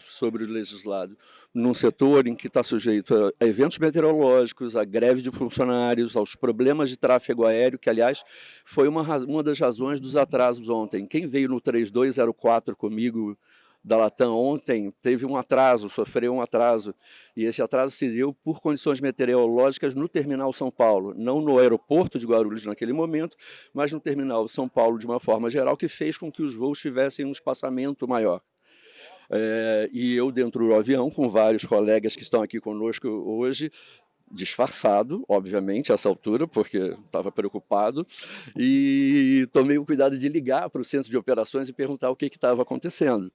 sobre o legislado num setor em que está sujeito a eventos meteorológicos, a greve de funcionários, aos problemas de tráfego aéreo, que, aliás, foi uma das razões dos atrasos ontem. Quem veio no 3204 comigo da Latam ontem teve um atraso, sofreu um atraso, e esse atraso se deu por condições meteorológicas no terminal São Paulo, não no aeroporto de Guarulhos naquele momento, mas no terminal São Paulo de uma forma geral, que fez com que os voos tivessem um espaçamento maior. E eu dentro do avião, com vários colegas que estão aqui conosco hoje, disfarçado, obviamente, a essa altura, porque estava preocupado, e tomei o cuidado de ligar para o centro de operações e perguntar o que estava acontecendo.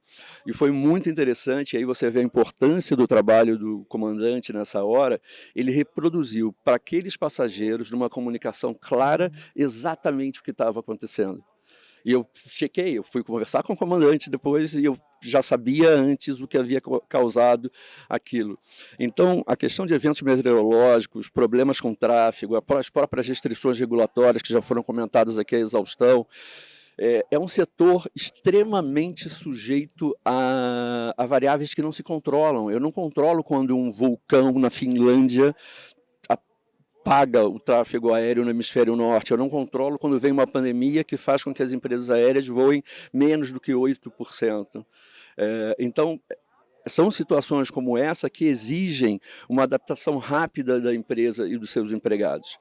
E foi muito interessante, aí você vê a importância do trabalho do comandante nessa hora, ele reproduziu para aqueles passageiros, numa comunicação clara, exatamente o que estava acontecendo. E eu chequei, eu fui conversar com o comandante depois e eu já sabia antes o que havia causado aquilo. Então, a questão de eventos meteorológicos, problemas com tráfego, as próprias restrições regulatórias que já foram comentadas aqui à exaustão, é um setor extremamente sujeito a variáveis que não se controlam. Eu não controlo quando um vulcão na Finlândia apaga o tráfego aéreo no hemisfério norte. Eu não controlo quando vem uma pandemia que faz com que as empresas aéreas voem menos do que 8%. Então, são situações como essa que exigem uma adaptação rápida da empresa e dos seus empregados.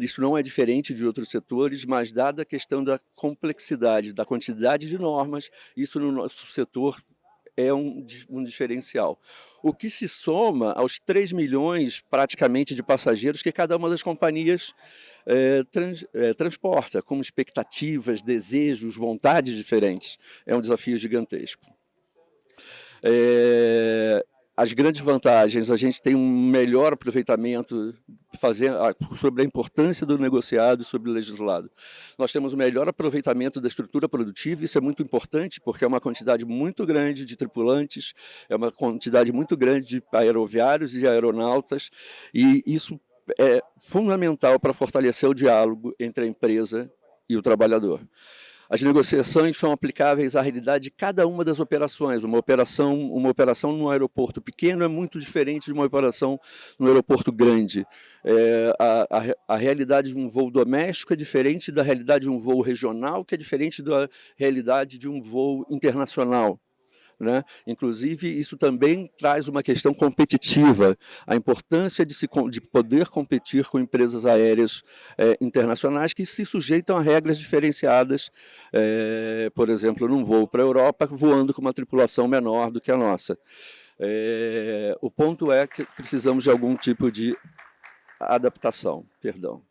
Isso não é diferente de outros setores, mas dada a questão da complexidade, da quantidade de normas, isso no nosso setor é um diferencial. O que se soma aos 3 milhões, praticamente, de passageiros que cada uma das companhias transporta, com expectativas, desejos, vontades diferentes. É um desafio gigantesco. As grandes vantagens, a gente tem um melhor aproveitamento sobre a importância do negociado sobre o legislado. Nós temos o melhor aproveitamento da estrutura produtiva, isso é muito importante, porque é uma quantidade muito grande de tripulantes, é uma quantidade muito grande de aeroviários e aeronautas, e isso é fundamental para fortalecer o diálogo entre a empresa e o trabalhador. As negociações são aplicáveis à realidade de cada uma das operações. Uma operação no aeroporto pequeno é muito diferente de uma operação no aeroporto grande. A realidade de um voo doméstico é diferente da realidade de um voo regional, que é diferente da realidade de um voo internacional. Né? Inclusive, isso também traz uma questão competitiva, a importância de poder competir com empresas aéreas internacionais que se sujeitam a regras diferenciadas, por exemplo, num voo para a Europa, voando com uma tripulação menor do que a nossa. O ponto é que precisamos de algum tipo de adaptação. Perdão.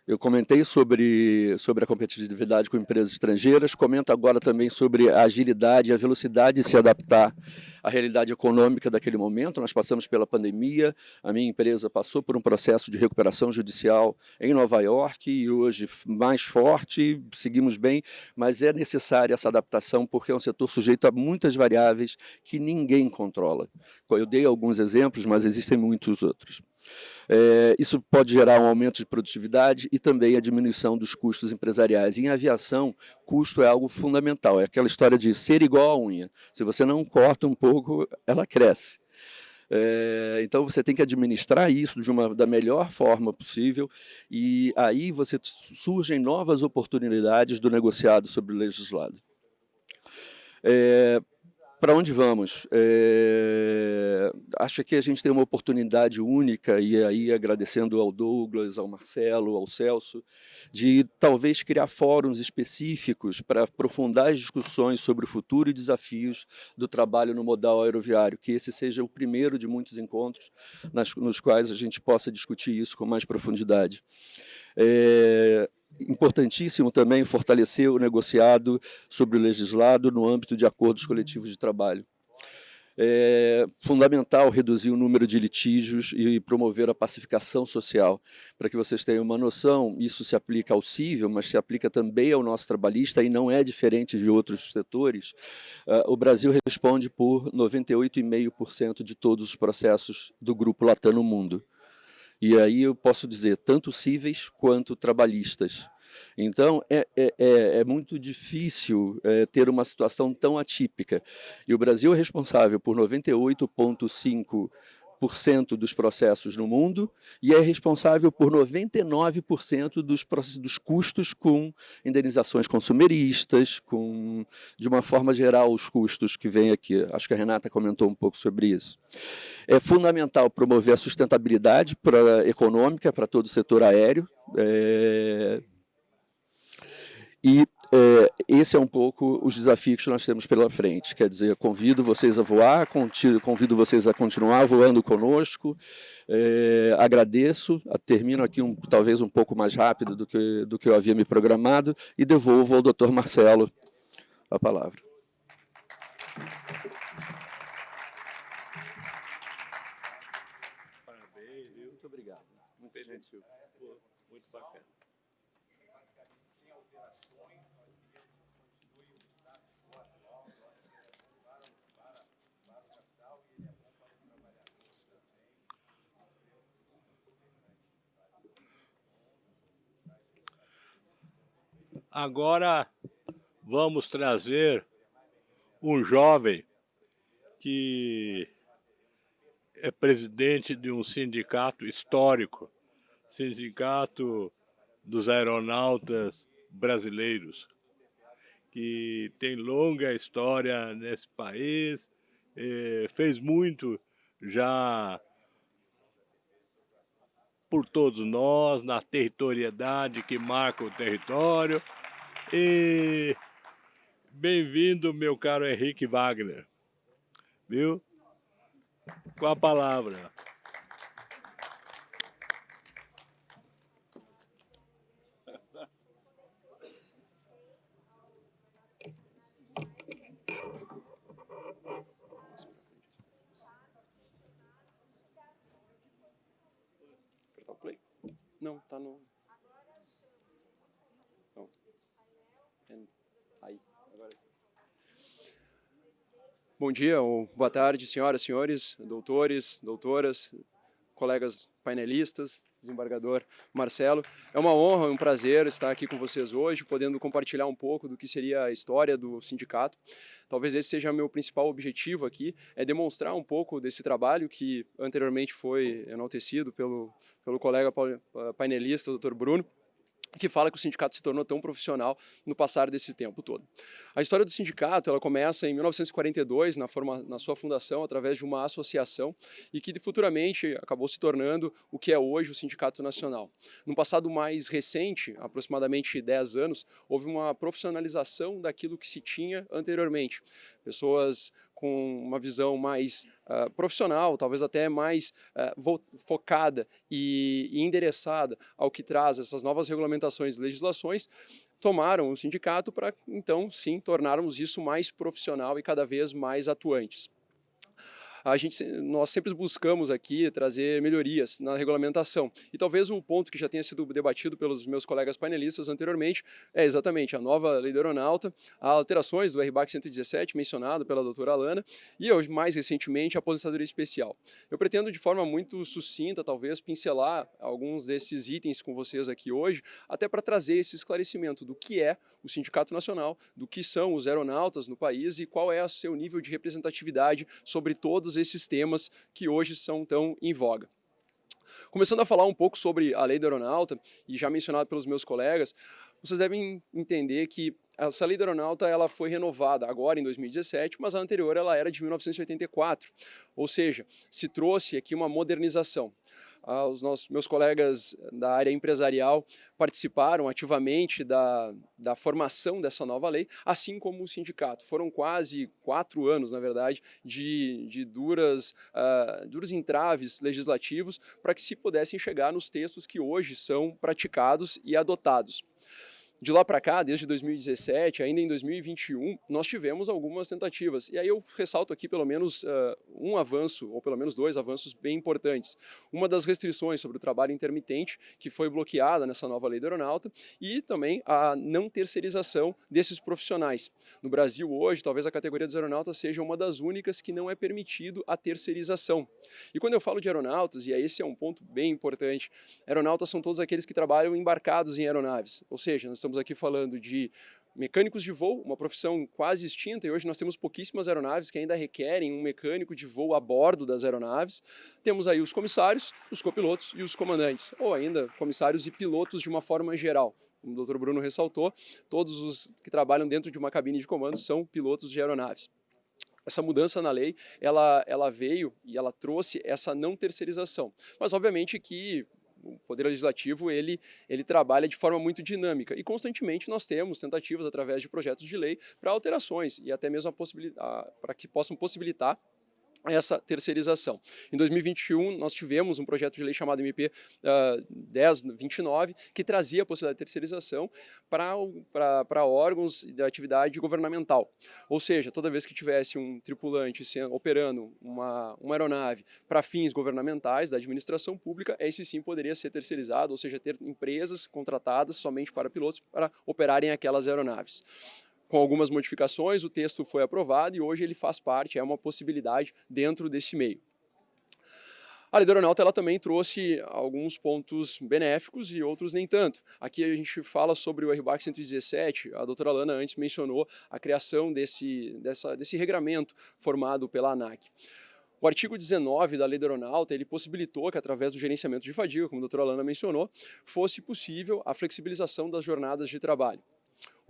Eu comentei sobre a competitividade com empresas estrangeiras, comento agora também sobre a agilidade e a velocidade de se adaptar à realidade econômica daquele momento. Nós passamos pela pandemia, a minha empresa passou por um processo de recuperação judicial em Nova York e hoje mais forte, seguimos bem, mas é necessária essa adaptação porque é um setor sujeito a muitas variáveis que ninguém controla. Eu dei alguns exemplos, mas existem muitos outros. Isso pode gerar um aumento de produtividade e também a diminuição dos custos empresariais. Em aviação, custo é algo fundamental, é aquela história de ser igual à unha. Se você não corta um pouco, ela cresce. Então você tem que administrar isso da melhor forma possível e aí surgem novas oportunidades do negociado sobre o legislado. Para onde vamos? Acho que a gente tem uma oportunidade única, e aí agradecendo ao Douglas, ao Marcelo, ao Celso, de talvez criar fóruns específicos para aprofundar as discussões sobre o futuro e desafios do trabalho no modal aeroviário, que esse seja o primeiro de muitos encontros nos quais a gente possa discutir isso com mais profundidade. Importantíssimo também fortalecer o negociado sobre o legislado no âmbito de acordos coletivos de trabalho. É fundamental reduzir o número de litígios e promover a pacificação social. Para que vocês tenham uma noção, isso se aplica ao civil, mas se aplica também ao nosso trabalhista e não é diferente de outros setores. O Brasil responde por 98,5% de todos os processos do Grupo Latam no mundo. E aí eu posso dizer, tanto cíveis quanto trabalhistas. Então, é muito difícil ter uma situação tão atípica. E o Brasil é responsável por 98,5% dos processos no mundo e é responsável por 99% dos custos com indenizações consumeristas, de uma forma geral, os custos que vêm aqui. Acho que a Renata comentou um pouco sobre isso. É fundamental promover a sustentabilidade econômica para todo o setor aéreo, esse é um pouco os desafios que nós temos pela frente. Quer dizer, convido vocês a voar, convido vocês a continuar voando conosco. Agradeço, termino aqui talvez um pouco mais rápido do que eu havia me programado e devolvo ao Dr. Marcelo a palavra. Parabéns, viu? Muito obrigado. Muito gentil. Muito bacana. Agora vamos trazer um jovem que é presidente de um sindicato histórico, Sindicato dos Aeronautas Brasileiros, que tem longa história nesse país, fez muito já por todos nós, na territorialidade que marca o território. E bem-vindo, meu caro Henrique Wagner, viu? Com a palavra. Apertar o play? Não, tá no... Não. Aí, agora sim. Bom dia ou boa tarde, senhoras, senhores, doutores, doutoras, colegas painelistas, desembargador Marcelo. É uma honra, um prazer estar aqui com vocês hoje, podendo compartilhar um pouco do que seria a história do sindicato. Talvez esse seja o meu principal objetivo aqui, é demonstrar um pouco desse trabalho que anteriormente foi enaltecido pelo colega painelista, Dr. Bruno, que fala que o sindicato se tornou tão profissional no passar desse tempo todo. A história do sindicato ela começa em 1942, na sua fundação, através de uma associação, e que futuramente acabou se tornando o que é hoje o Sindicato Nacional. No passado mais recente, aproximadamente 10 anos, houve uma profissionalização daquilo que se tinha anteriormente. Pessoas com uma visão mais profissional, talvez até mais focada e endereçada ao que traz essas novas regulamentações e legislações, tomaram o sindicato para, então, sim, tornarmos isso mais profissional e cada vez mais atuantes. Nós sempre buscamos aqui trazer melhorias na regulamentação. E talvez um ponto que já tenha sido debatido pelos meus colegas painelistas anteriormente é exatamente a nova lei do aeronauta, as alterações do RBAC 117, mencionado pela doutora Alana, e hoje, mais recentemente, a aposentadoria especial. Eu pretendo, de forma muito sucinta, talvez, pincelar alguns desses itens com vocês aqui hoje, até para trazer esse esclarecimento do que é o Sindicato Nacional, do que são os aeronautas no país e qual é o seu nível de representatividade sobre todos esses temas que hoje são tão em voga. Começando a falar um pouco sobre a lei do aeronauta, e já mencionado pelos meus colegas, vocês devem entender que essa lei do aeronauta ela foi renovada agora em 2017, mas a anterior ela era de 1984, ou seja, se trouxe aqui uma modernização. Meus colegas da área empresarial participaram ativamente da formação dessa nova lei, assim como o sindicato. Foram quase 4 anos, na verdade, de duros entraves legislativos para que se pudessem chegar nos textos que hoje são praticados e adotados. De lá para cá, desde 2017, ainda em 2021, nós tivemos algumas tentativas. E aí eu ressalto aqui pelo menos um avanço, ou pelo menos 2 avanços bem importantes. Uma das restrições sobre o trabalho intermitente, que foi bloqueada nessa nova lei do aeronauta, e também a não terceirização desses profissionais. No Brasil hoje, talvez a categoria dos aeronautas seja uma das únicas que não é permitido a terceirização. E quando eu falo de aeronautas, e esse é um ponto bem importante, aeronautas são todos aqueles que trabalham embarcados em aeronaves, ou seja, nós estamos aqui falando de mecânicos de voo, uma profissão quase extinta, e hoje nós temos pouquíssimas aeronaves que ainda requerem um mecânico de voo a bordo das aeronaves. Temos aí os comissários, os copilotos e os comandantes, ou ainda comissários e pilotos de uma forma geral. Como o Dr. Bruno ressaltou, todos os que trabalham dentro de uma cabine de comando são pilotos de aeronaves. Essa mudança na lei, ela veio e ela trouxe essa não terceirização. Mas, obviamente, que o Poder Legislativo ele trabalha de forma muito dinâmica e constantemente nós temos tentativas através de projetos de lei para alterações e até mesmo para que possam possibilitar essa terceirização. Em 2021, nós tivemos um projeto de lei chamado MP 1029, que trazia a possibilidade de terceirização para órgãos da atividade governamental. Ou seja, toda vez que tivesse um tripulante operando uma aeronave para fins governamentais da administração pública, esse sim poderia ser terceirizado, ou seja, ter empresas contratadas somente para pilotos para operarem aquelas aeronaves. Com algumas modificações, o texto foi aprovado e hoje ele faz parte, é uma possibilidade dentro desse meio. A lei do aeronauta ela também trouxe alguns pontos benéficos e outros nem tanto. Aqui a gente fala sobre o RBAC 117, a doutora Lana antes mencionou a criação desse regramento formado pela ANAC. O artigo 19 da Lei do Aeronauta, ele possibilitou que, através do gerenciamento de fadiga, como a doutora Lana mencionou, fosse possível a flexibilização das jornadas de trabalho.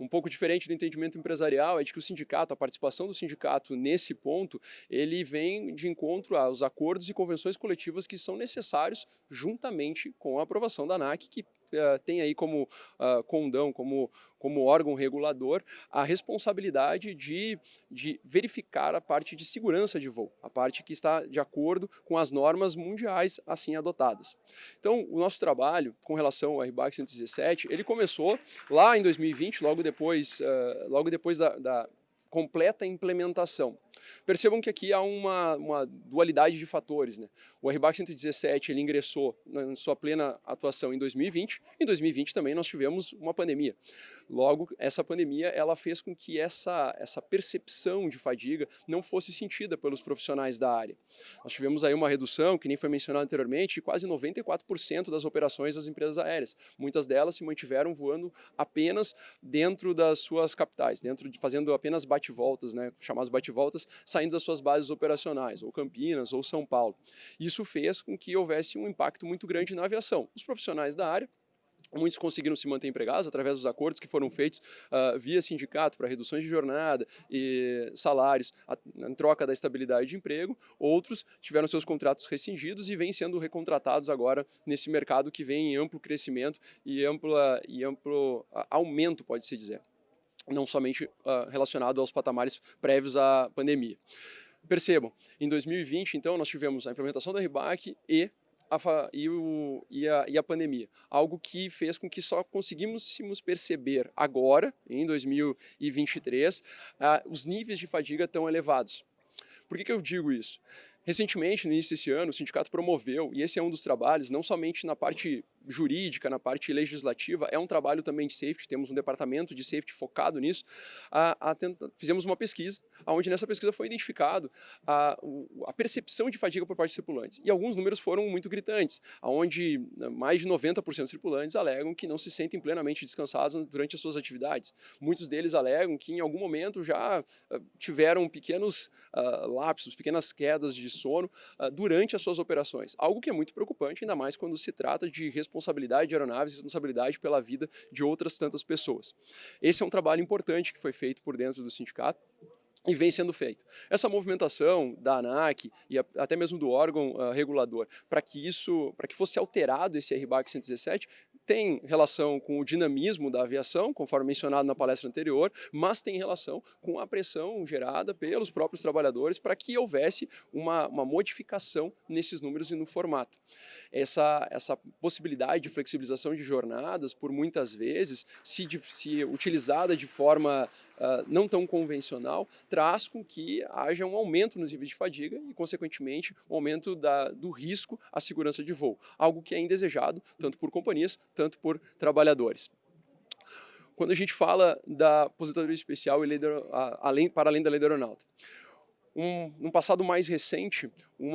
Um pouco diferente do entendimento empresarial é de que o sindicato, a participação do sindicato nesse ponto, ele vem de encontro aos acordos e convenções coletivas que são necessários juntamente com a aprovação da ANAC, que tem aí como condão, como órgão regulador, a responsabilidade de verificar a parte de segurança de voo, a parte que está de acordo com as normas mundiais assim adotadas. Então, o nosso trabalho com relação ao RBAC 117, ele começou lá em 2020, logo depois da completa implementação. Percebam que aqui há uma dualidade de fatores, né? O RBAC 117 ele ingressou na sua plena atuação em 2020. Em 2020 também nós tivemos uma pandemia. Logo, essa pandemia ela fez com que essa percepção de fadiga não fosse sentida pelos profissionais da área. Nós tivemos aí uma redução, que nem foi mencionado anteriormente, de quase 94% das operações das empresas aéreas. Muitas delas se mantiveram voando apenas dentro das suas capitais, fazendo apenas bate-voltas, né, chamadas bate-voltas, saindo das suas bases operacionais, ou Campinas, ou São Paulo. Isso fez com que houvesse um impacto muito grande na aviação. Os profissionais da área, muitos conseguiram se manter empregados através dos acordos que foram feitos via sindicato para reduções de jornada e salários em troca da estabilidade de emprego. Outros tiveram seus contratos rescindidos e vêm sendo recontratados agora nesse mercado que vem em amplo crescimento e amplo aumento, pode-se dizer. Não somente relacionado aos patamares prévios à pandemia. Percebam, em 2020, então, nós tivemos a implementação do RBAC e a pandemia. Algo que fez com que só conseguíssemos perceber agora, em 2023, os níveis de fadiga tão elevados. Por que eu digo isso? Recentemente, no início desse ano, o sindicato promoveu, e esse é um dos trabalhos, não somente na parte jurídica, na parte legislativa, é um trabalho também de safety, temos um departamento de safety focado nisso. Fizemos uma pesquisa, onde nessa pesquisa foi identificado a percepção de fadiga por parte dos tripulantes. E alguns números foram muito gritantes, onde mais de 90% dos tripulantes alegam que não se sentem plenamente descansados durante as suas atividades. Muitos deles alegam que em algum momento já tiveram pequenos lapsos, pequenas quedas de sono durante as suas operações. Algo que é muito preocupante, ainda mais quando se trata de responsabilidade de aeronaves, responsabilidade pela vida de outras tantas pessoas. Esse é um trabalho importante que foi feito por dentro do sindicato e vem sendo feito. Essa movimentação da ANAC e até mesmo do órgão regulador para que fosse alterado esse RBAC 117 tem relação com o dinamismo da aviação, conforme mencionado na palestra anterior, mas tem relação com a pressão gerada pelos próprios trabalhadores para que houvesse uma modificação nesses números e no formato. Essa possibilidade de flexibilização de jornadas, por muitas vezes, se utilizada de forma não tão convencional, traz com que haja um aumento nos níveis de fadiga e, consequentemente, um aumento do risco à segurança de voo, algo que é indesejado tanto por companhias, tanto por trabalhadores. Quando a gente fala da aposentadoria especial para além da lei da aeronáutica, num passado mais recente, um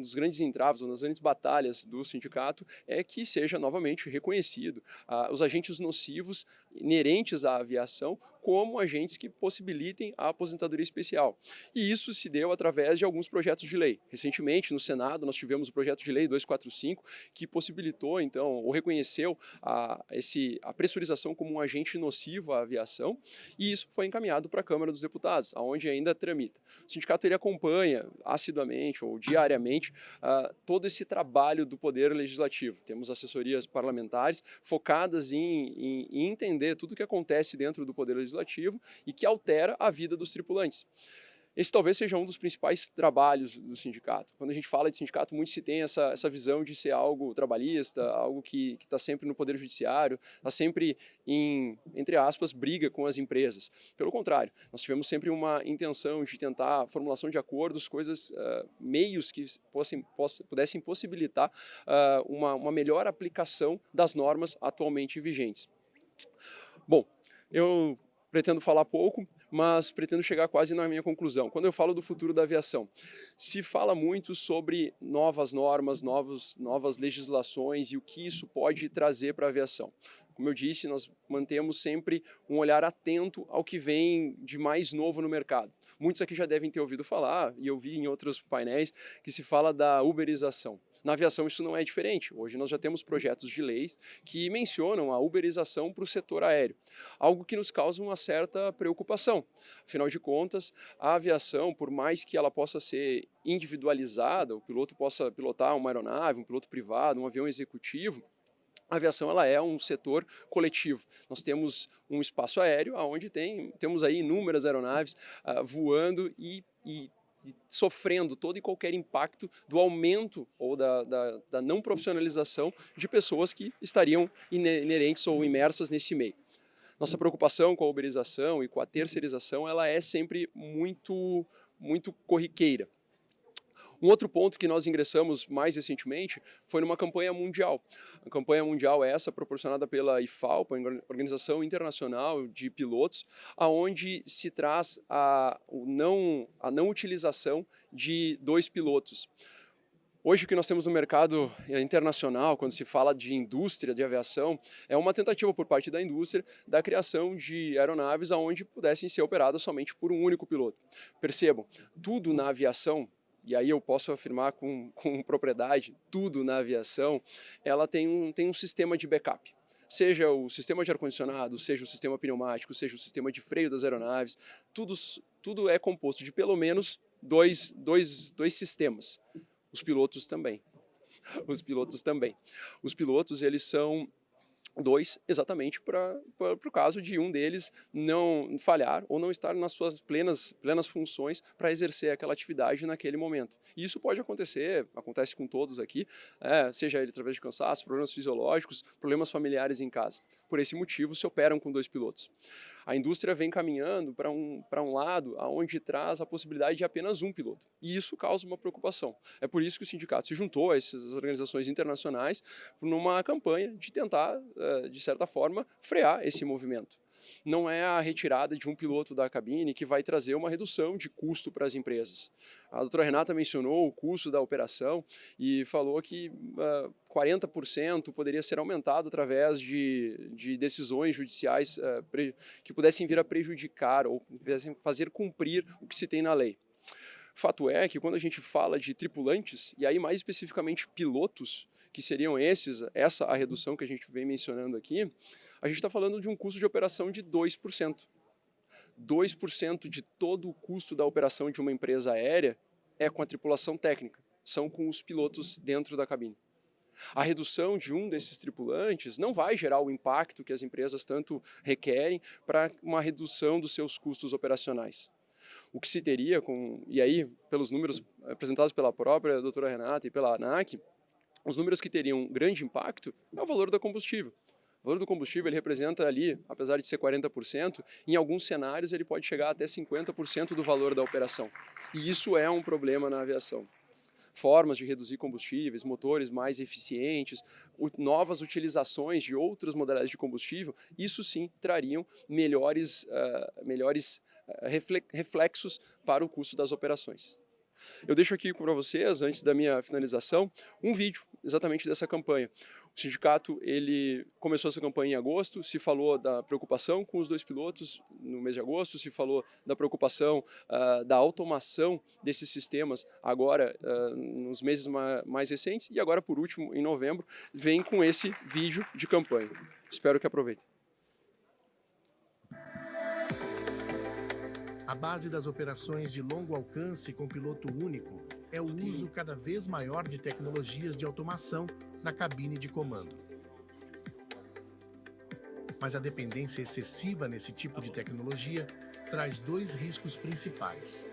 dos grandes entraves, uma das grandes batalhas do sindicato é que seja novamente reconhecido os agentes nocivos inerentes à aviação como agentes que possibilitem a aposentadoria especial. E isso se deu através de alguns projetos de lei. Recentemente, no Senado, nós tivemos o projeto de lei 245, que possibilitou, então, ou reconheceu a pressurização como um agente nocivo à aviação, e isso foi encaminhado para a Câmara dos Deputados, onde ainda tramita. O sindicato ele acompanha assiduamente ou diariamente todo esse trabalho do Poder Legislativo. Temos assessorias parlamentares focadas em entender tudo o que acontece dentro do Poder Legislativo e que altera a vida dos tripulantes. Esse talvez seja um dos principais trabalhos do sindicato. Quando a gente fala de sindicato, muito se tem essa visão de ser algo trabalhista, algo que está sempre no Poder Judiciário, está sempre entre aspas, briga com as empresas. Pelo contrário, nós tivemos sempre uma intenção de tentar a formulação de acordos, meios que pudessem possibilitar uma melhor aplicação das normas atualmente vigentes. Bom, eu pretendo falar pouco, mas pretendo chegar quase na minha conclusão. Quando eu falo do futuro da aviação, se fala muito sobre novas normas, novas legislações e o que isso pode trazer para a aviação. Como eu disse, nós mantemos sempre um olhar atento ao que vem de mais novo no mercado. Muitos aqui já devem ter ouvido falar, e eu vi em outros painéis, que se fala da uberização. Na aviação isso não é diferente. Hoje nós já temos projetos de leis que mencionam a uberização para o setor aéreo, algo que nos causa uma certa preocupação. Afinal de contas, a aviação, por mais que ela possa ser individualizada, o piloto possa pilotar uma aeronave, um piloto privado, um avião executivo, a aviação ela é um setor coletivo. Nós temos um espaço aéreo onde temos aí inúmeras aeronaves voando e sofrendo todo e qualquer impacto do aumento ou da não profissionalização de pessoas que estariam inerentes ou imersas nesse meio. Nossa preocupação com a uberização e com a terceirização ela é sempre muito corriqueira. Um outro ponto que nós ingressamos mais recentemente foi numa campanha mundial. A campanha mundial é essa proporcionada pela IFALPA, Organização Internacional de Pilotos, aonde se traz a não utilização de 2 pilotos. Hoje o que nós temos no mercado internacional, quando se fala de indústria de aviação, é uma tentativa por parte da indústria da criação de aeronaves onde pudessem ser operadas somente por um único piloto. Percebam, tudo na aviação, e aí eu posso afirmar com propriedade, tudo na aviação, ela tem um sistema de backup. Seja o sistema de ar-condicionado, seja o sistema pneumático, seja o sistema de freio das aeronaves, tudo é composto de pelo menos dois sistemas. Os pilotos também. Os pilotos, eles são 2 exatamente para o caso de um deles não falhar ou não estar nas suas plenas funções para exercer aquela atividade naquele momento. E isso pode acontecer, acontece com todos aqui, seja ele através de cansaço, problemas fisiológicos, problemas familiares em casa. Por esse motivo, se operam com 2 pilotos. A indústria vem caminhando para um lado onde traz a possibilidade de apenas um piloto. E isso causa uma preocupação. É por isso que o sindicato se juntou a essas organizações internacionais numa campanha de tentar, de certa forma, frear esse movimento. Não é a retirada de um piloto da cabine que vai trazer uma redução de custo para as empresas. A doutora Renata mencionou o custo da operação e falou que 40% poderia ser aumentado através de decisões judiciais que pudessem vir a prejudicar ou fazer cumprir o que se tem na lei. Fato é que quando a gente fala de tripulantes, e aí mais especificamente pilotos, que seriam essa a redução que a gente vem mencionando aqui, a gente está falando de um custo de operação de 2%. 2% de todo o custo da operação de uma empresa aérea é com a tripulação técnica, são com os pilotos dentro da cabine. A redução de um desses tripulantes não vai gerar o impacto que as empresas tanto requerem para uma redução dos seus custos operacionais. O que se teria e aí, pelos números apresentados pela própria doutora Renata e pela ANAC, os números que teriam um grande impacto é o valor do combustível. O valor do combustível ele representa ali, apesar de ser 40%, em alguns cenários ele pode chegar até 50% do valor da operação. E isso é um problema na aviação. Formas de reduzir combustíveis, motores mais eficientes, novas utilizações de outras modalidades de combustível, isso sim trariam melhores reflexos para o custo das operações. Eu deixo aqui para vocês, antes da minha finalização, um vídeo exatamente dessa campanha. O sindicato ele começou essa campanha em agosto, se falou da preocupação com os 2 pilotos no mês de agosto, se falou da preocupação da automação desses sistemas agora nos meses mais recentes e agora, por último, em novembro, vem com esse vídeo de campanha. Espero que aproveitem. A base das operações de longo alcance com piloto único é o uso cada vez maior de tecnologias de automação na cabine de comando. Mas a dependência excessiva nesse tipo de tecnologia traz 2 riscos principais: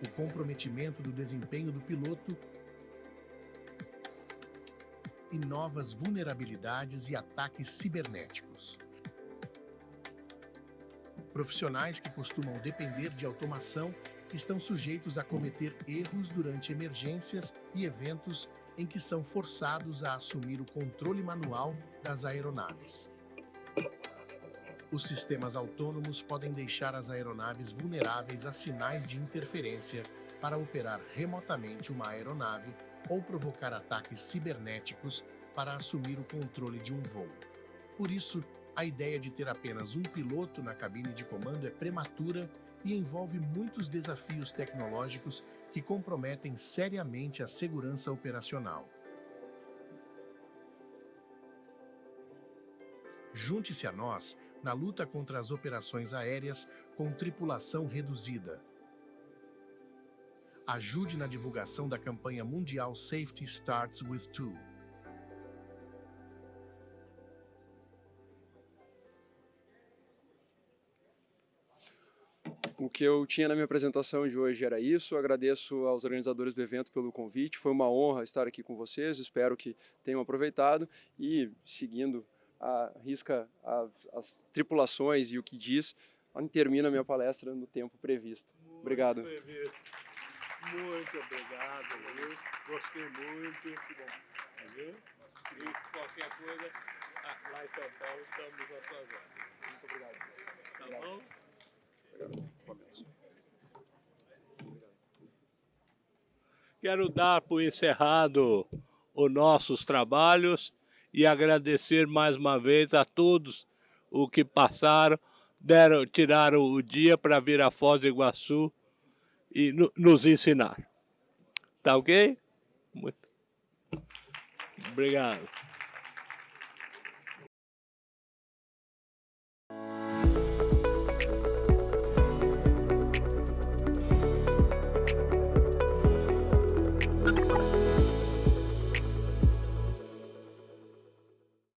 o comprometimento do desempenho do piloto e novas vulnerabilidades e ataques cibernéticos. Profissionais que costumam depender de automação estão sujeitos a cometer erros durante emergências e eventos em que são forçados a assumir o controle manual das aeronaves. Os sistemas autônomos podem deixar as aeronaves vulneráveis a sinais de interferência para operar remotamente uma aeronave ou provocar ataques cibernéticos para assumir o controle de um voo. Por isso, a ideia de ter apenas um piloto na cabine de comando é prematura e envolve muitos desafios tecnológicos que comprometem seriamente a segurança operacional. Junte-se a nós na luta contra as operações aéreas com tripulação reduzida. Ajude na divulgação da campanha mundial Safety Starts with Two. O que eu tinha na minha apresentação de hoje era isso. agradeço aos organizadores do evento pelo convite. Foi uma honra estar aqui com vocês. Espero que tenham aproveitado e, seguindo a risca as tripulações e o que diz, termino a minha palestra no tempo previsto. Obrigado. Muito obrigado, viu? Gostei muito. Viu? E qualquer coisa, lá em São Paulo estamos a sua ordem. Muito obrigado. Tá bom? Quero dar por encerrado os nossos trabalhos e agradecer mais uma vez a todos os que passaram, tiraram o dia para vir a Foz do Iguaçu e nos ensinar. Tá ok? Muito obrigado.